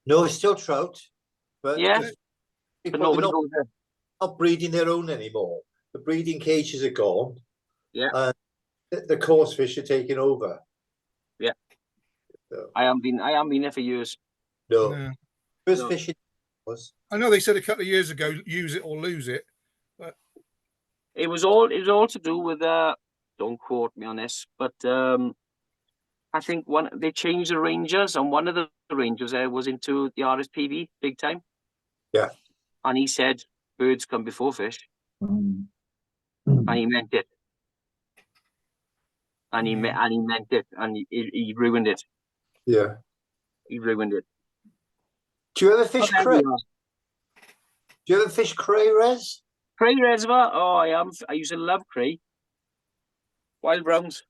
No, it's still trout. But Yeah, people but nobody are goes there. not breeding their own anymore. The breeding cages are gone. Yeah. And the coarse fish are taking over. Yeah. So, I haven't been there for years. no. No. First No. fishing was. I know they said a couple of years ago, use it or lose it. It was all to do with don't quote me on this, but I think they changed the rangers, and one of the rangers there was into the RSPB big time. Yeah. And he said birds come before fish, Mm. and he meant it. And he Yeah. meant it, and he ruined it. Yeah. He ruined it. Do you ever fish But cray? there we are. Do you ever fish cray, Res? Cray Reservoir? Oh, I used to love cray. Wild browns,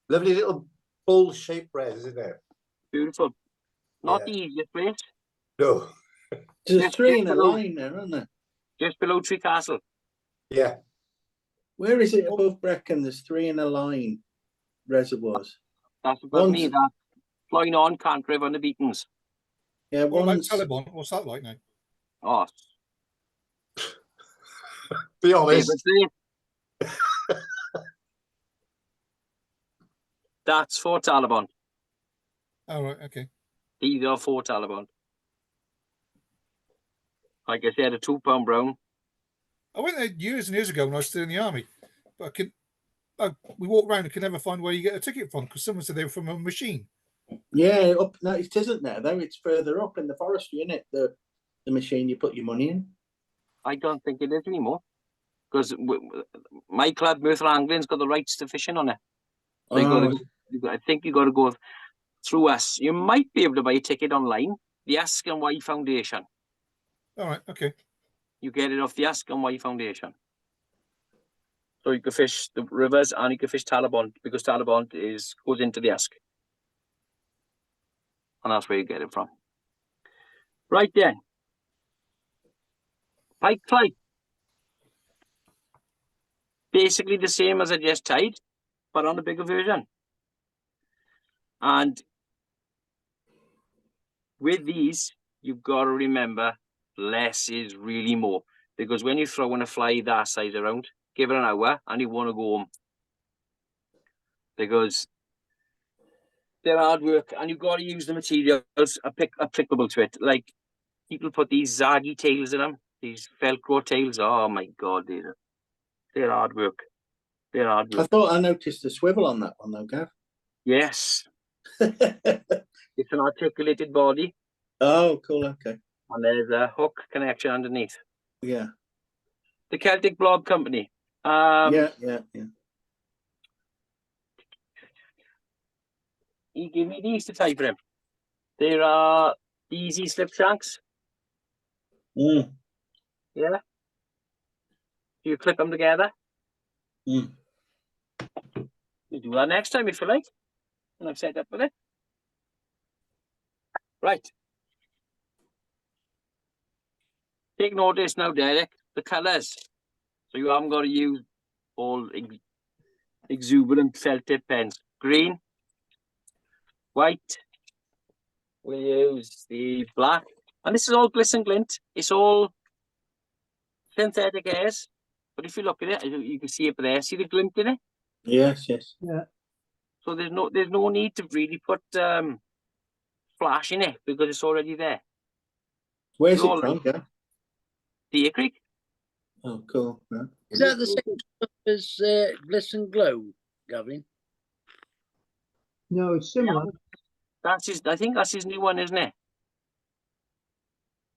Lovely little bowl-shaped res, isn't it? beautiful. Not Yeah. the easiest place. No. There's Yes, 3 yes, in a hello. line there, aren't there? Just below Tree Castle. Yeah. Where is it above Brecon? There's 3 in a line reservoirs. That's above me. One's- That flying on Can't River on the Beacons. Yeah, What about one's Taliban? What's that like now? Oh, Be honest. favorite place. That's for Taliban. Oh, right, okay. These are for Taliban. Like I said, a £2 brown. I went there years and years ago when I was still in the army, but we walked around and could never find where you get a ticket from because someone said they were from a machine. yeah, up. No, it isn't there though. It's further up in the forestry, isn't it? The machine you put your money in. I don't think it is anymore. Because my club, Merthyr Angling's got the rights to fishing on it. So I think you got to go through us. You might be able to buy a ticket online. The Ask and Why Foundation. All right, okay. You get it off the Ask and Why Foundation. So you can fish the rivers and you can fish Taliban because Taliban goes into the Ask. And that's where you get it from. Right then. Pike fly. Basically the same as I just tied, but on a bigger version. And with these, you've got to remember less is really more. Because when you're throwing a fly that size around, give it an hour and you want to go home. Because they're hard work and you've got to use the materials applicable to it. Like people put these zaggy tails in them, these Velcro tails. Oh my God, they're hard work. They're hard I work. thought I noticed a swivel on that one though, Gav. Yes, it's an articulated body Oh, cool. Okay. and there's a hook connection underneath. Yeah. The Celtic Blob Company. Yeah. He gave me these to tie for him. They are easy slip shanks. Mm. Yeah. You clip them together. Mm. You do that next time if you like. And I've set up with it. Right. Take notice now, Derek, the colours. So you haven't got to use all exuberant felt tip pens. Green, white. We'll use the black. And this is all glisten glint. It's all synthetic hairs. But if you look at it, you can see it there. See the glint in it? Yes. Yeah. So there's no need to really put flash in it because it's already there. Where's It's it all from, Gav? Deer Creek. Oh, cool. Yeah. Is that the same stuff as Glisten Glow, Gavin? No, it's similar. That's his. I think that's his new one, isn't it?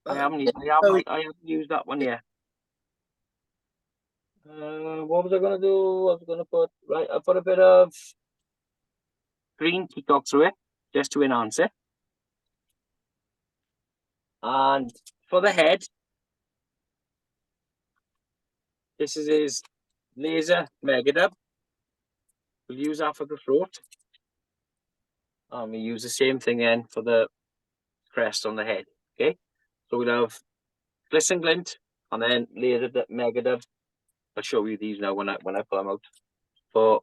I haven't used that one yet. What was I gonna do? I was gonna put I put a bit of green peacock through it just to enhance it. And for the head, this is his laser mega dub. We'll use that for the throat. And we use the same thing then for the crest on the head. Okay, so we'll have glisten glint and then laser mega dub. I'll show you these now when I pull them out for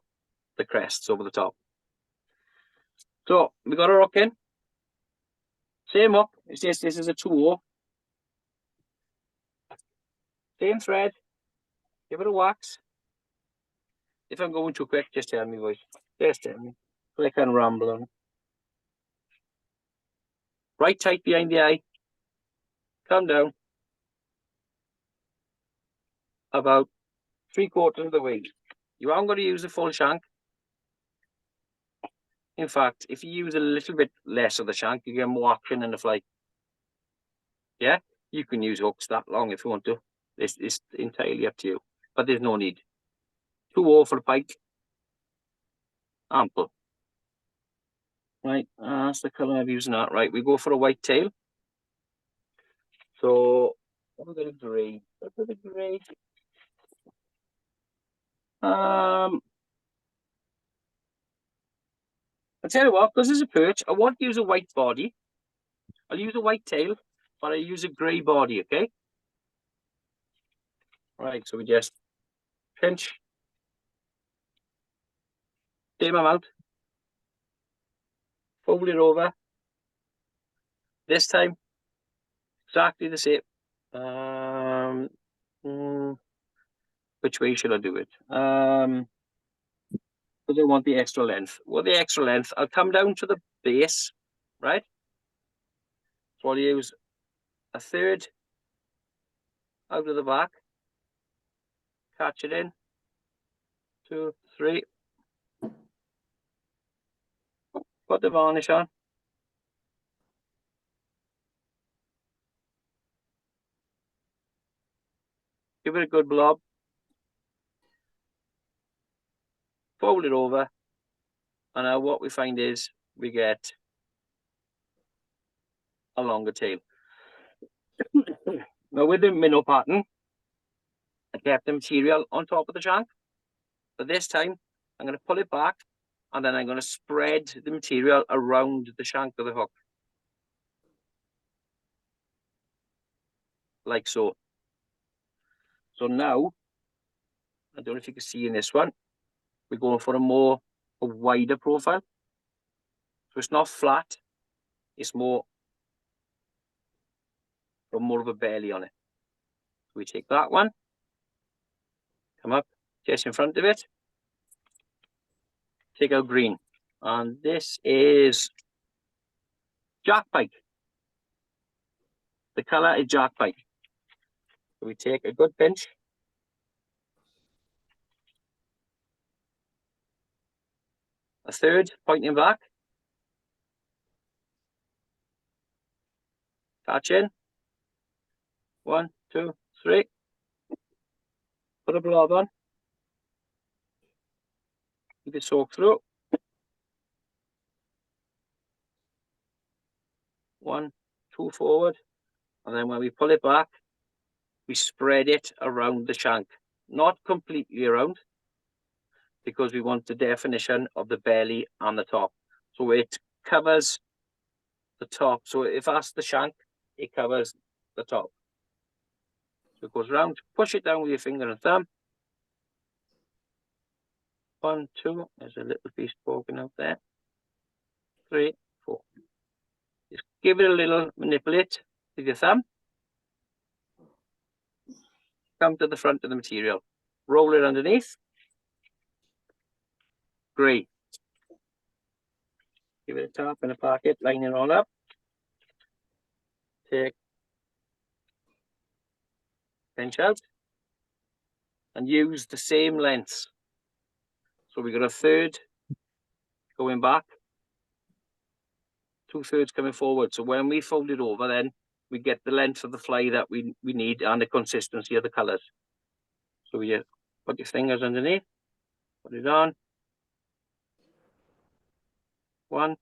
the crests over the top. So we got a hook in. Same hook. It's just this is a 2-0. Same thread. Give it a wax. If I'm going too quick, just tell me, boys. Just tell me. Click and ramble on. Right tight behind the eye. Come down. About 3/4 of the way. You aren't going to use the full shank. In fact, if you use a little bit less of the shank, you get more action in the fly. Yeah, you can use hooks that long if you want to. It's entirely up to you, but there's no need. 2-0 for the pike. Ample. Right, that's the colour I'm using that. Right, we go for a white tail. So, what have we got a grey? What have we got a grey? I'll tell you what, because there's a perch, I won't use a white body. I'll use a white tail, but I use a grey body, okay? Right, so we just pinch. Same amount. Fold it over. This time, exactly the same. Which way should I do it? Because I want the extra length. Well, the extra length, I'll come down to the base, right? So I'll use a third out of the back. Catch it in. 2, 3. Put the varnish on. Give it a good blob. Fold it over. And now what we find is we get a longer tail. Now with the minnow pattern, I kept the material on top of the shank. But this time, I'm going to pull it back and then I'm going to spread the material around the shank of the hook. Like so. So now, I don't know if you can see in this one, we're going for a wider profile. So it's not flat, it's more of a belly on it. We take that one, come up just in front of it, take out green, and this is jackpike. The colour is jackpike. So we take a good pinch, a third pointing back, catch in, 1, 2, 3, put a blob on, keep it soak through, 1, 2 forward, and then when we pull it back, we spread it around the shank, not completely around, because we want the definition of the belly and the top. So it covers the top. So if that's the shank, it covers the top. So it goes round, push it down with your finger and thumb. 1, 2, there's a little piece poking out there. 3, 4. Just give it a little manipulate with your thumb. Come to the front of the material. Roll it underneath. Grey. Give it a tap and a packet, line it all up. Take pinch out and use the same lengths. So we got a third going back, 2/3 coming forward. So when we fold it over, then we get the length of the fly that we need and the consistency of the colours. So you put your fingers underneath, put it on. 1,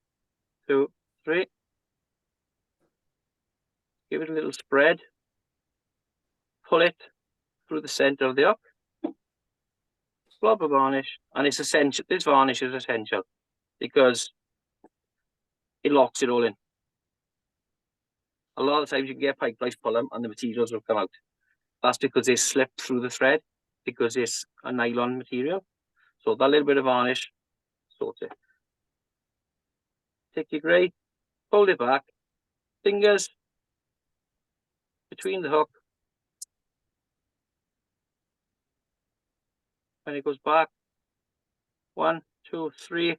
2, 3. Give it a little spread. Pull it through the centre of the hook. Blob of varnish, and it's essential. This varnish is essential because it locks it all in. A lot of times you can get pike flies, pull them, and the materials will come out. That's because they slip through the thread because it's a nylon material. So that little bit of varnish sorts it. Take your grey, fold it back, fingers between the hook. When it goes back, 1, 2, 3.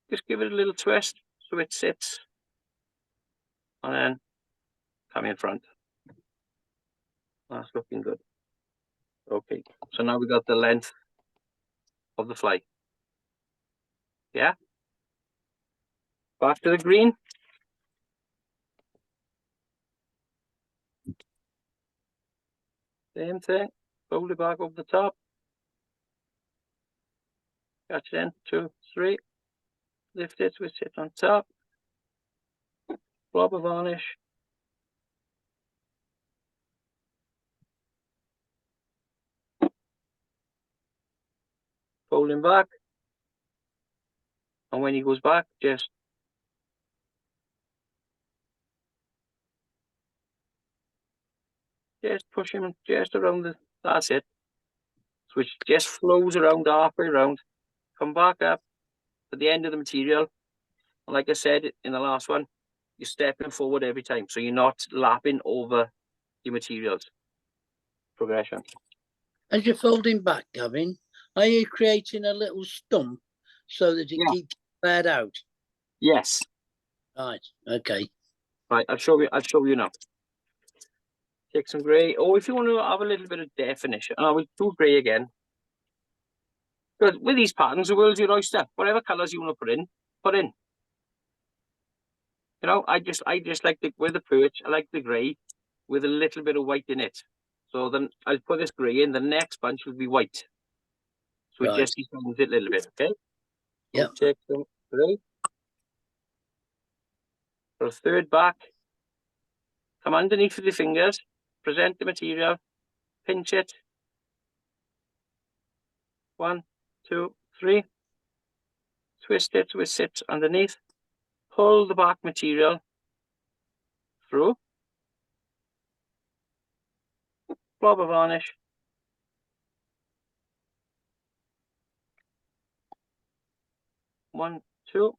Just give it a little twist so it sits, and then come in front. That's looking good. Okay, so now we got the length of the fly. Yeah. Back to the green. Same thing. Fold it back over the top. Catch it in. 2, 3. Lift it, switch it on top. Blob of varnish. Fold him back. And when he goes back, just push him just around the, that's it. So it just flows around halfway around. Come back up to the end of the material. And like I said in the last one, you're stepping forward every time. So you're not lapping over your materials. Progression. As you're folding back, Gavin, are you creating a little stump so that it keeps flared out? Yes. Right. Okay. Right. I'll show you now. Take some grey. Oh, if you want to have a little bit of definition, I will do grey again. Because with these patterns, the world's your oyster. Whatever colours you want to put in, put in. You know, I just like with the perch, I like the grey with a little bit of white in it. So then I'll put this grey in. The next bunch will be white. So it just extends it a little bit. Okay. Yeah. So take some grey. For a third back. Come underneath with your fingers. Present the material. Pinch it. 1, 2, 3. Twist it so it sits underneath. Pull the back material through. Blob of varnish. One, 2.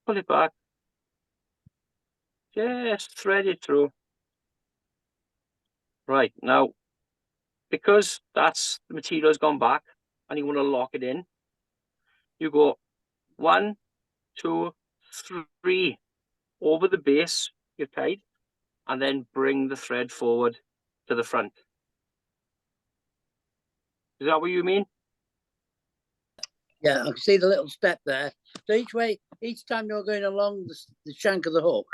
Pull it back. Just thread it through. Right, now, because that's the material's gone back and you want to lock it in, you go 1, 2, 3 over the base you're tied, and then bring the thread forward to the front. Is that what you mean? Yeah, I can see the little step there. So each time you're going along the shank of the hook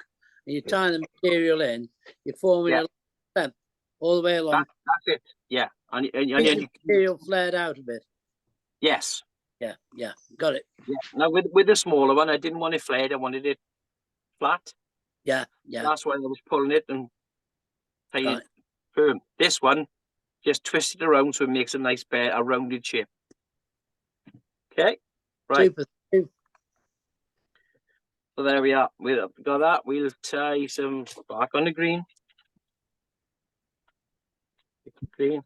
and you're tying the material in, you're forming a step all the way along. That's it. Yeah, and Keep then the material flared out a bit. yes. Yeah, got it. Yeah. Now with the smaller one, I didn't want it flared. I wanted it flat. Yeah. That's why I was pulling it and tying Right. it firm. This one, just twist it around so it makes a nice a rounded shape. Okay, right. Super. So there we are. We've got that. We'll tie some bark on the green. Green.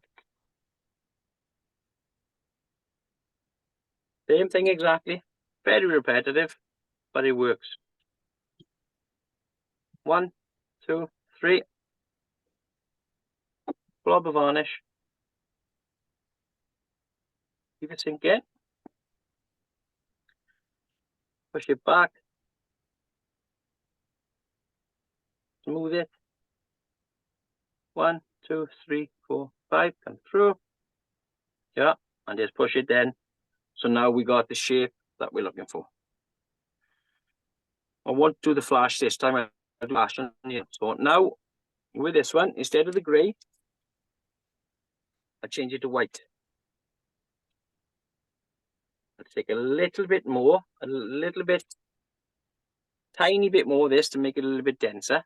Same thing exactly. Very repetitive, but it works. 1, 2, 3. Blob of varnish. Keep it sink in. Push it back. Smooth it. 1, 2, 3, 4, 5. Come through. Yeah, and just push it then. So now we got the shape that we're looking for. I won't do the flash this time. I'll do flash on you. So now with this one, instead of the grey, I change it to white. Let's take a little bit more, tiny bit more of this to make it a little bit denser.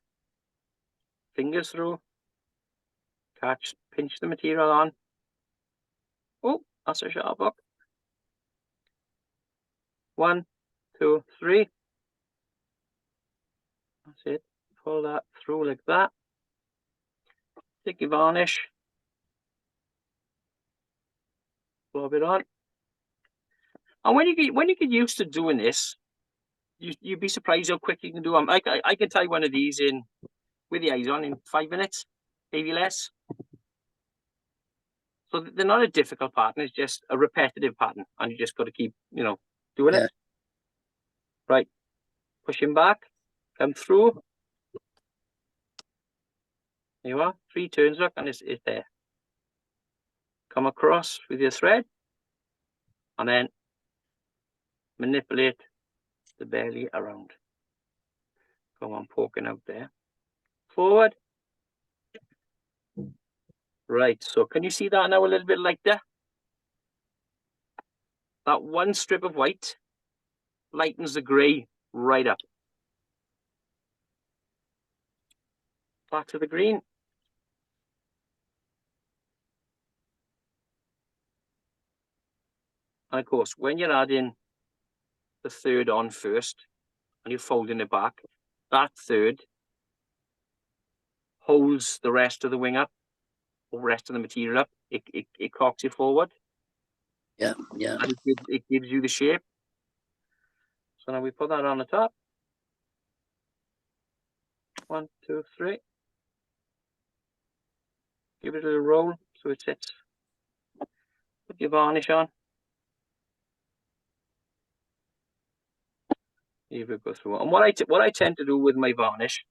Fingers through, catch, pinch the material on. Oh, that's a sharp hook. 1, 2, 3. That's it. Pull that through like that. Take your varnish. Blob it on. And when you get used to doing this, you'd be surprised how quick you can do them. I can tie one of these in with the eyes on in 5 minutes, maybe less. So they're not a difficult pattern, it's just a repetitive pattern, and you just got to keep, doing it. Right, pushing back, come through. There you are, 3 turns, look, and it's there. Come across with your thread, and then manipulate the belly around. Come on, poking out there. Forward. Right, so can you see that now a little bit lighter? That one strip of white lightens the grey right up. Back to the green. And of course, when you're adding the third on first and you're folding it back, that third holds the rest of the wing up, or rest of the material up. It cocks it forward. Yeah. And it gives you the shape. So now we put that on the top. 1, 2, 3. Give it a little roll so it sits. Put your varnish on. You will go through. And what I tend to do with my varnish,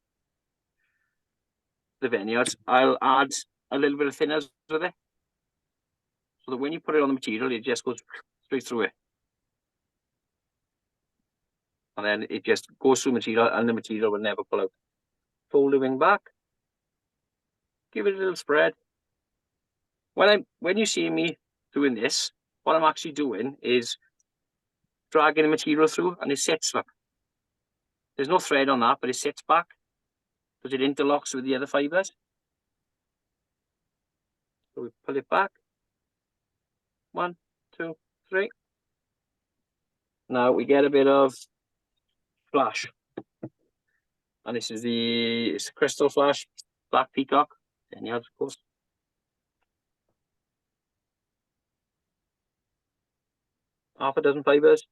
the vineyards, I'll add a little bit of thinners with it, so that when you put it on the material, it just goes straight through it. And then it just goes through material, and the material will never pull out. Fold the wing back. Give it a little spread. When you see me doing this, what I'm actually doing is dragging the material through, and it sits, look. There's no thread on that, but it sits back because it interlocks with the other fibers. So we pull it back. 1, 2, 3. Now we get a bit of flash. And this is it's crystal flash, black peacock, 10 yards, of course. Half a dozen fibers.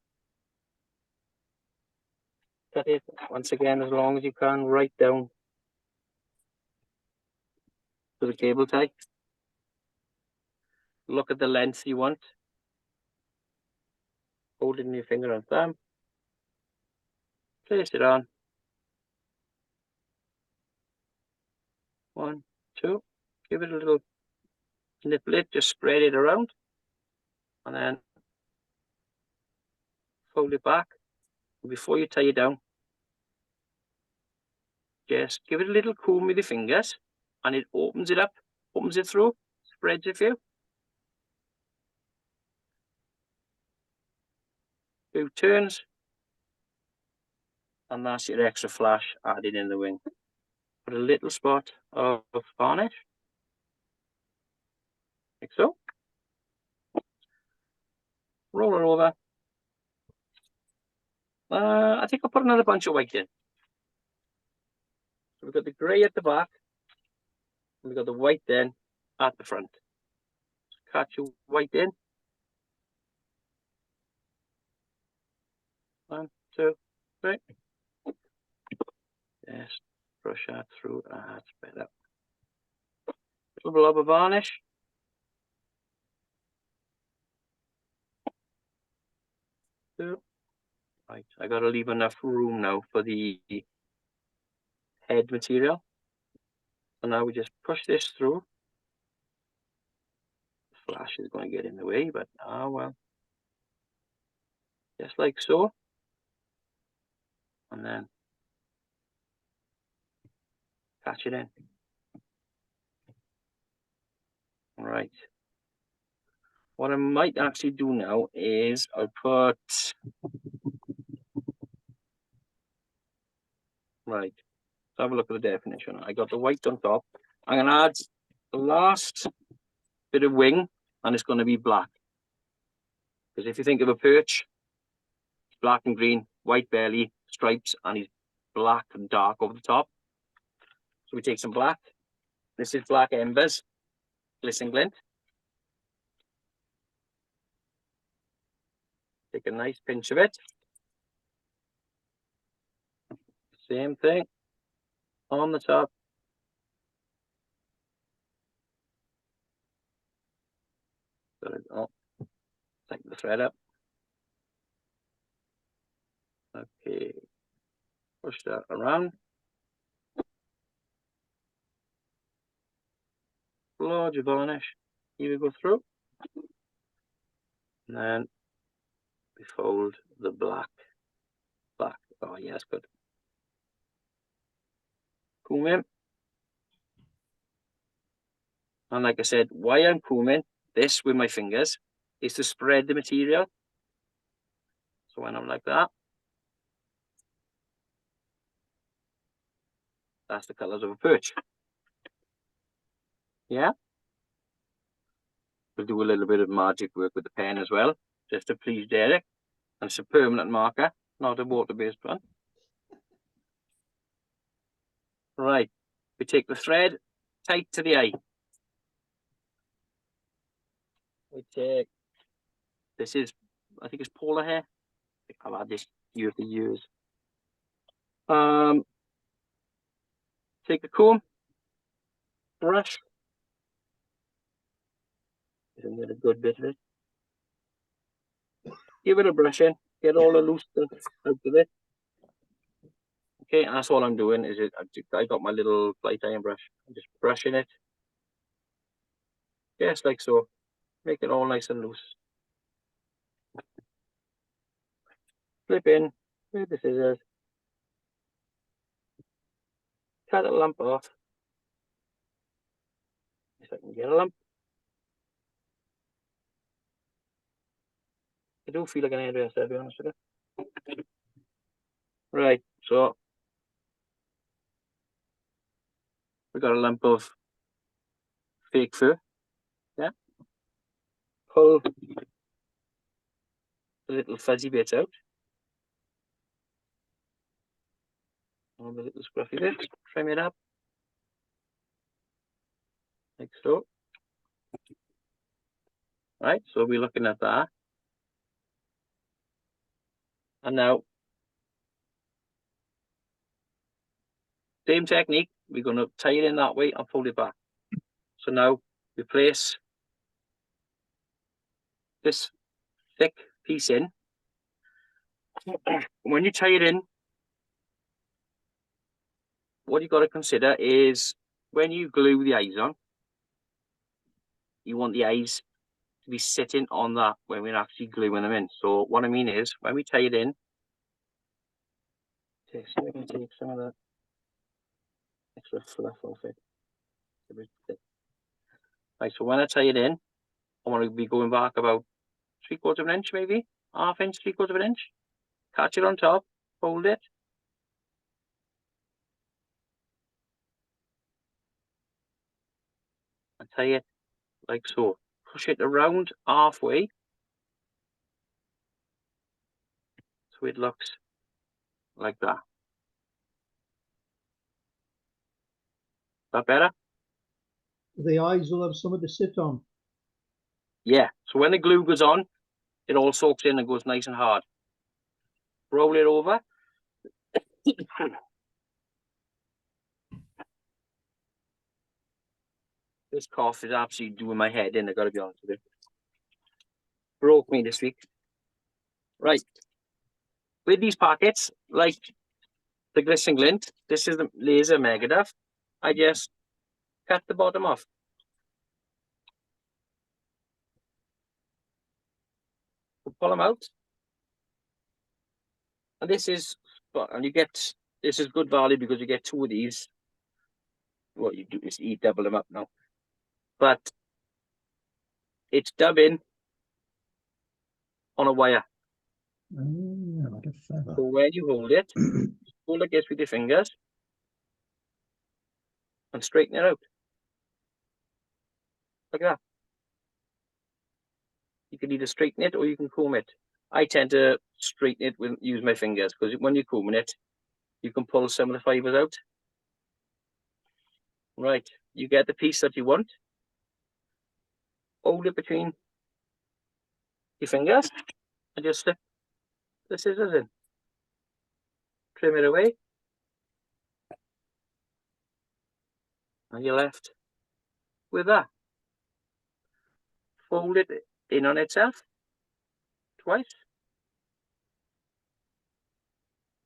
cut it once again as long as you can, right down to the cable tie. Look at the length you want. Hold it in your finger and thumb. Place it on. 1, 2. Give it a little nipple it, just spread it around. And then fold it back. Before you tie it down, just give it a little comb with your fingers and it opens it up, opens it through, spreads it for you. 2 turns. And that's your extra flash added in the wing. Put a little spot of varnish, like so. Roll it over. I think I'll put another bunch of white in. So we've got the grey at the back, and we've got the white then at the front. Catch your white in. 1, 2, 3. Yes, brush that through. That's better. Little blob of varnish. Right, I got to leave enough room now for the head material. So now we just push this through. The flash is going to get in the way, but well. Just like so. And then catch it in. Right. What I might actually do now is I'll put, right, let's have a look at the definition. I got the white on top. I'm going to add the last bit of wing, and it's going to be black. Because if you think of a perch, black and green, white belly, stripes, and he's black and dark over the top. So we take some black. This is black embers, glisten glint. Take a nice pinch of it. Same thing on the top. Got it. Oh, take the thread up. Okay, push that around. Large varnish. Here we go through. And then we fold the black. Black. Oh, yes, good. Comb in. And like I said, why I'm combing this with my fingers is to spread the material. So when I'm like that, that's the colors of a perch. Yeah. We'll do a little bit of magic work with the pen as well, just to please Derek. And it's a permanent marker, not a water-based one. Right. We take the thread tight to the eye. We take, this is, I think it's polar hair. I've had this year for years. Take the comb, brush. Isn't it a good bit of it? Give it a brush in, get all the loose stuff out of it. Okay, and that's all I'm doing. Is it? I got my little flight iron brush. I'm just brushing it, just like so. Make it all nice and loose. Flip in with the scissors. Cut a lump off. If I can get a lump. I do feel like an hairdresser, to be honest with you. Right, so we got a lump of fake fur. Yeah. Pull the little fuzzy bits out. All the little scruffy bits. Trim it up. Like so. Right, so we're looking at that. And now Same technique. We're going to tie it in that way and fold it back. So now we place this thick piece in. When you tie it in, what you've got to consider is when you glue the eyes on, you want the eyes to be sitting on that when we're actually gluing them in. So what I mean is when we tie it in, take some of the extra fluff off it. A bit thick. Right, so when I tie it in, I want to be going back about 3/4 of an inch, maybe ½ inch, 3/4 of an inch. Catch it on top, hold it. And tie it like so. Push it around halfway. So it looks like that. That better? The eyes will have something to sit on. Yeah. So when the glue goes on, it all soaks in and goes nice and hard. Roll it over. This cough is absolutely doing my head in, I gotta be honest with you. Broke me this week. Right. With these packets, like the glistening glint, this is the laser Megadeth. I just cut the bottom off. Pull them out. And this is, and you get, this is good value because you get 2 of these. What you do is you double them up now. But it's dubbing on a wire. Like a feather. So when you hold it, hold like this with your fingers and straighten it out. Like that. You can either straighten it or you can comb it. I tend to straighten it with use my fingers because when you're combing it, you can pull some of the fibers out. Right, you get the piece that you want. Hold it between your fingers and just slip the scissors in. Trim it away. And you're left with that. Fold it in on itself twice.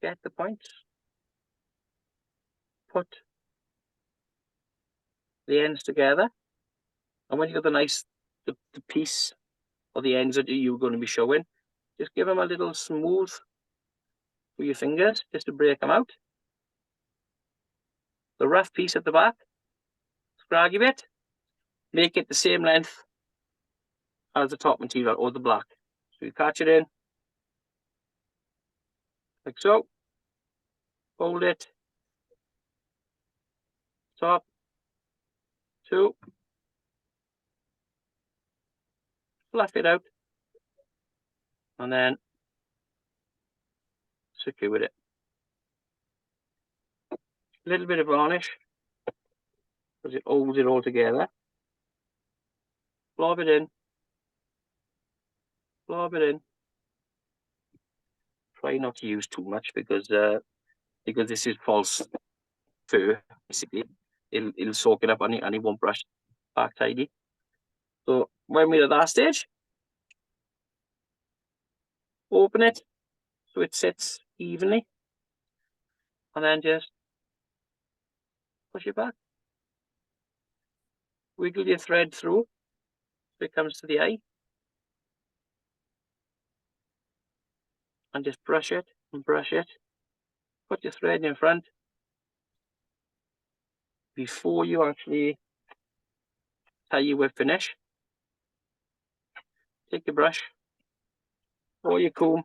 Get the points. Put the ends together. And when you got the nice, the piece or the ends that you're going to be showing, just give them a little smooth with your fingers just to break them out. The rough piece at the back, scraggy bit, make it the same length as the top material or the black. So you catch it in, like so, hold it, top, 2, fluff it out, and then secure with it. A little bit of varnish, because it holds it all together. Blob it in, blob it in. Try not to use too much because this is false fur, basically. It'll soak it up and it won't brush back tidy. So when we're at that stage, open it so it sits evenly, and then just push it back. Wiggle your thread through so it comes to the eye, and just brush it and brush it. Put your thread in front before you actually tie your whip finish. Take your brush or your comb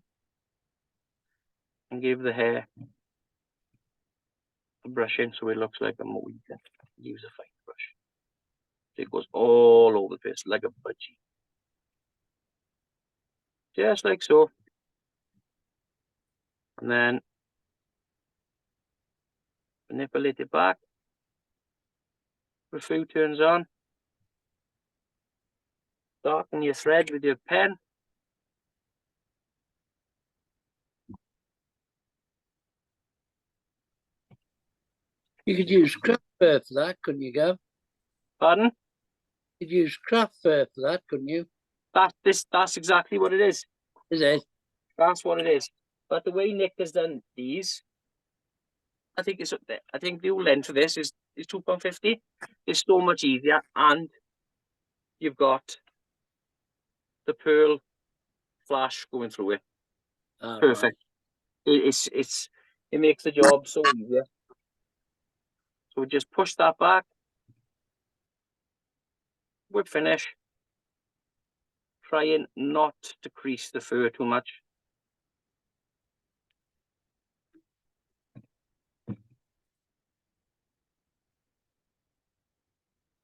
and give the hair a brush in so it looks like a more. You can use a fine brush. So it goes all over the place like a budgie. Just like so. And then manipulate it back. A few turns on. Darken your thread with your pen. You could use craft fur for that, couldn't you, Gav? Pardon? You could use craft fur for that, couldn't you? That's exactly what it is. Is it? That's what it is. But the way Nick has done these, I think the length for this is £2.50. It's so much easier, and you've got the pearl flash going through it. Ah, Perfect. It makes the job so easier. So we just push that back, whip finish, trying not to crease the fur too much.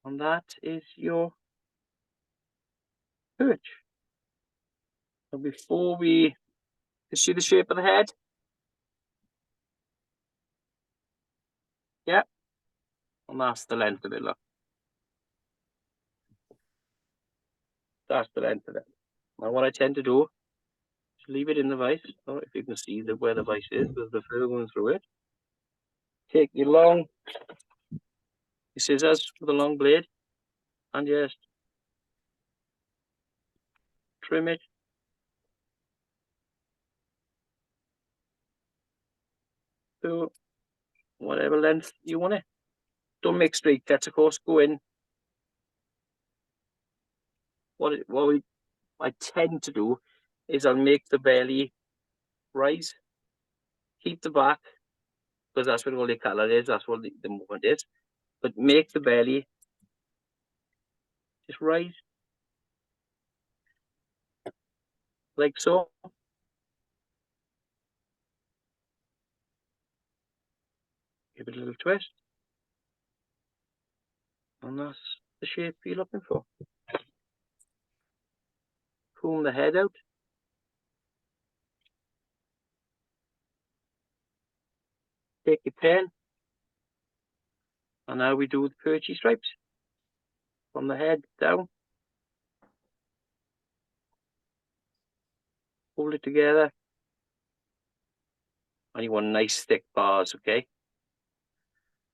And that is your perch. So before you see the shape of the head? Yeah. And that's the length of it, look. That's the length of it. Now what I tend to do is leave it in the vise. Oh, if you can see where the vise is, with the fur going through it. Take your scissors with a long blade and just trim it. To whatever length you want it. Don't make straight cuts, of course. Go in. What I tend to do is I'll make the belly rise, keep the back, because that's what all the colour is, that's what the movement is. But make the belly just rise, like so. Give it a little twist. And that's the shape you're looking for. Comb the head out. Take your pen. And now we do the perchy stripes. From the head down. Hold it together. And you want nice thick bars, okay?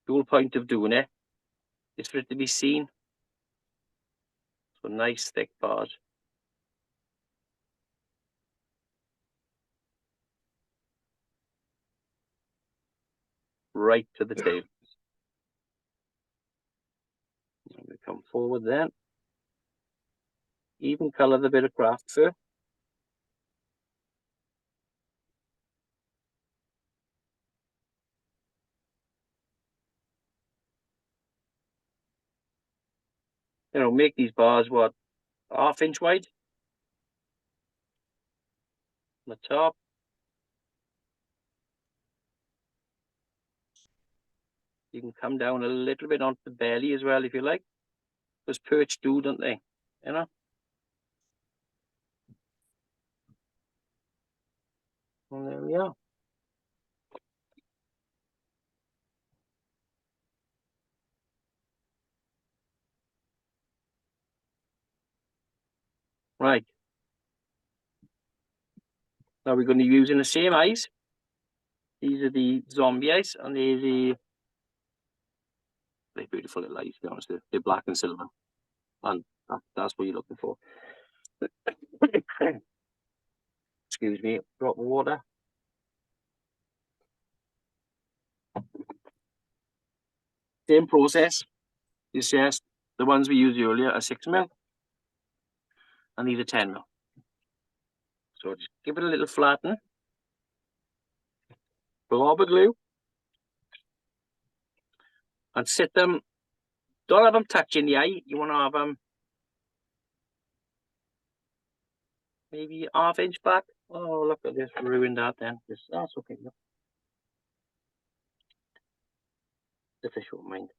The whole point of doing it is for it to be seen. So nice thick bars. Right to the tail. We come forward then. Even colour the bit of craft fur. You know, make these bars what, 1/2 inch wide on the top. You can come down a little bit onto the belly as well if you like. Because perch do, don't they? You know? And there we are. Right. Now we're going to be using the same eyes. These are the zombie eyes, and they're beautiful little eyes, to be honest with you. They're black and silver. And that's what you're looking for. Excuse me, drop of water. Same process. It's just the ones we used earlier are 6mm. And these are 10mm. So just give it a little flatten. Blob of glue. And sit them. Don't have them touching the eye. You want to have them maybe 1/2 inch back. Oh, look at this. Ruined that then. That's okay. Look. The fish won't mind.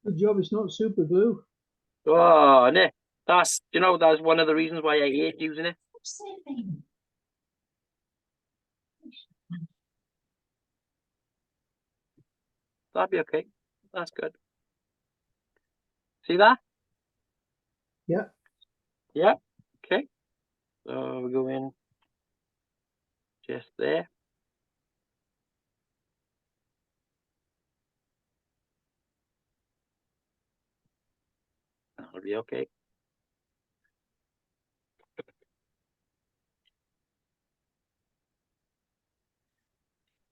Good job it's not super glue. Oh, no. That's one of the reasons why I hate using it. That'd be okay. That's good. See that? Yeah. Yeah. Okay. So we go in just there. be okay.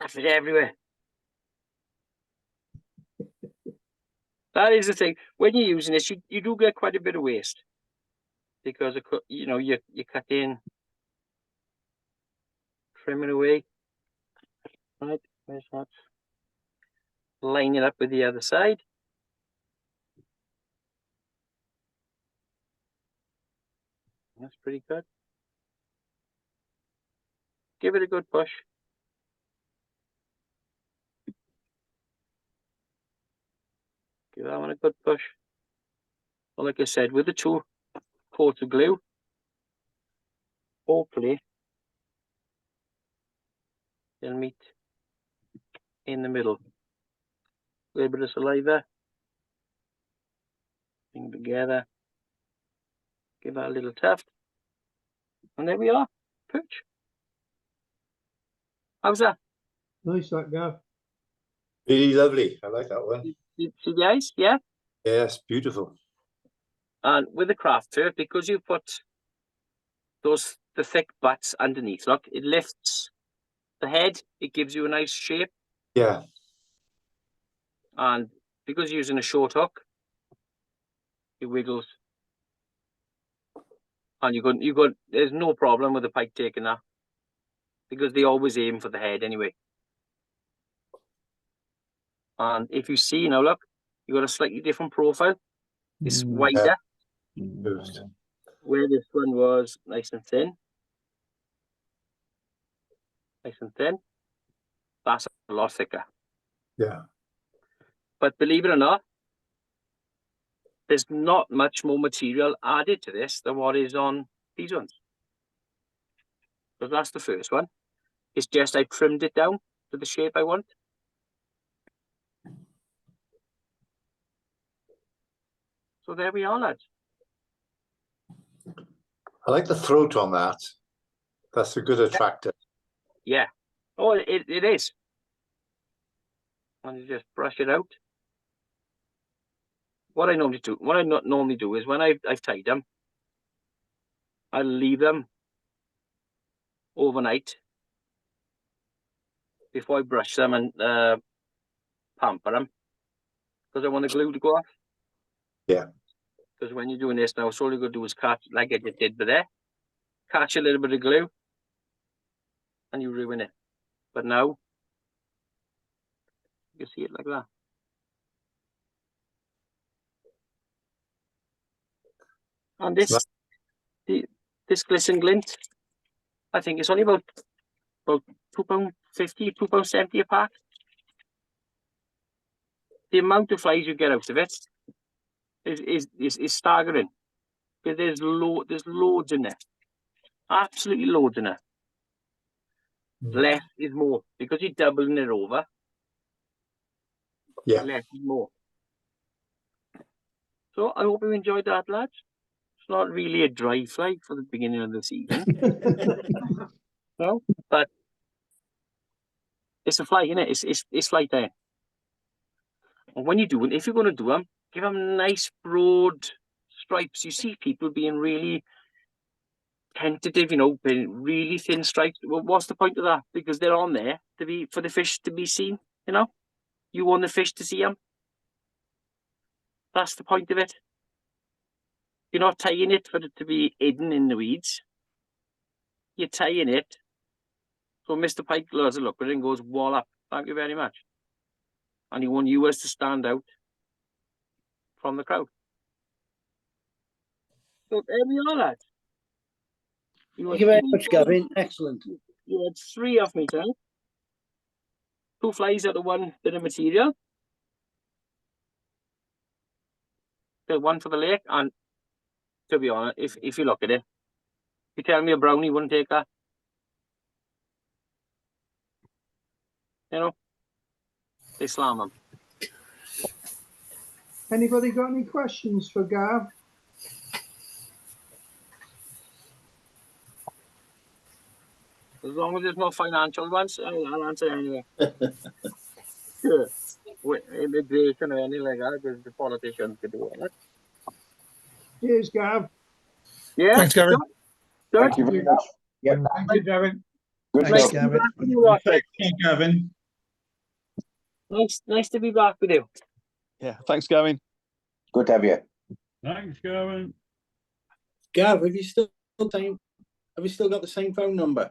That's it everywhere. That is the thing. When you're using this, you do get quite a bit of waste because of, you know, you cut in, trim it away. Right, where's that? Line it up with the other side. That's pretty good. Give it a good push. Give that one a good push. Well, like I said, with the 2 coats of glue, hopefully they'll meet in the middle. A little bit of saliva. Bring them together. Give that a little tuft. And there we are. Perch. How's that? Nice that, Gav. Really lovely. I like that one. See the eyes? Yeah? Yes, beautiful. And with the craft turf, because you put the thick butts underneath, look, it lifts the head, it gives you a nice shape. Yeah. And because you're using a short hook, it wiggles. And you got there's no problem with the pike taking that. Because they always aim for the head anyway. And if you see now, look, you got a slightly different profile. It's wider. Boost. Where this one was nice and thin. Nice and thin. That's a lot thicker. Yeah. But believe it or not, there's not much more material added to this than what is on these ones. Because that's the first one. It's just I trimmed it down to the shape I want. So there we are, lads. I like the throat on that. That's a good attractor. Yeah. Oh, it is. And you just brush it out. What I not normally do is when I've tied them, I'll leave them overnight before I brush them and pamper them, because I want the glue to go off. Yeah. Because when you're doing this now, so all you're going to do is catch, like I just did there, catch a little bit of glue, and you ruin it. But now, you see it like that. And this glisten glint, I think it's only about £2.50, £2.70 a pack. The amount of flies you get out of it is staggering. There's loads in there. Absolutely loads in there. Less is more. Because you're doubling it over. Yeah. Less is more. So I hope you enjoyed that, lads. It's not really a dry fly for the beginning of the season. No, but it's a fly, innit? It's fly time. And when you do it, if you're going to do them, give them nice broad stripes. You see people being really tentative, being really thin stripes. Well, what's the point of that? Because they're on there for the fish to be seen. You want the fish to see them. That's the point of it. You're not tying it for it to be hidden in the weeds. You're tying it so Mr. Pike has a look at it and goes, wallop, thank you very much. And he wants you as to stand out from the crowd. So there we are, lads. Thank you very much, Gavin. Excellent. You had 3 off me tonight. 2 flies out of 1 bit of material. There's 1 for the lake, and to be honest, if you look at it, you tell me a brownie wouldn't take that. They slam them. Anybody got any questions for Gav? As long as there's no financial ones, I'll answer anyway. Sure. Immigration or anything like that, because the politicians could do it. Cheers, Gav. Yeah. Thanks, Gavin. Good. Thank you very much. Yeah, Thank you, Gavin. good Thanks, stuff. Gavin. Gavin. Nice to be back with you. Yeah, thanks, Gavin. Good to have you. Thanks, Gavin. Gav, have you still got the same phone number?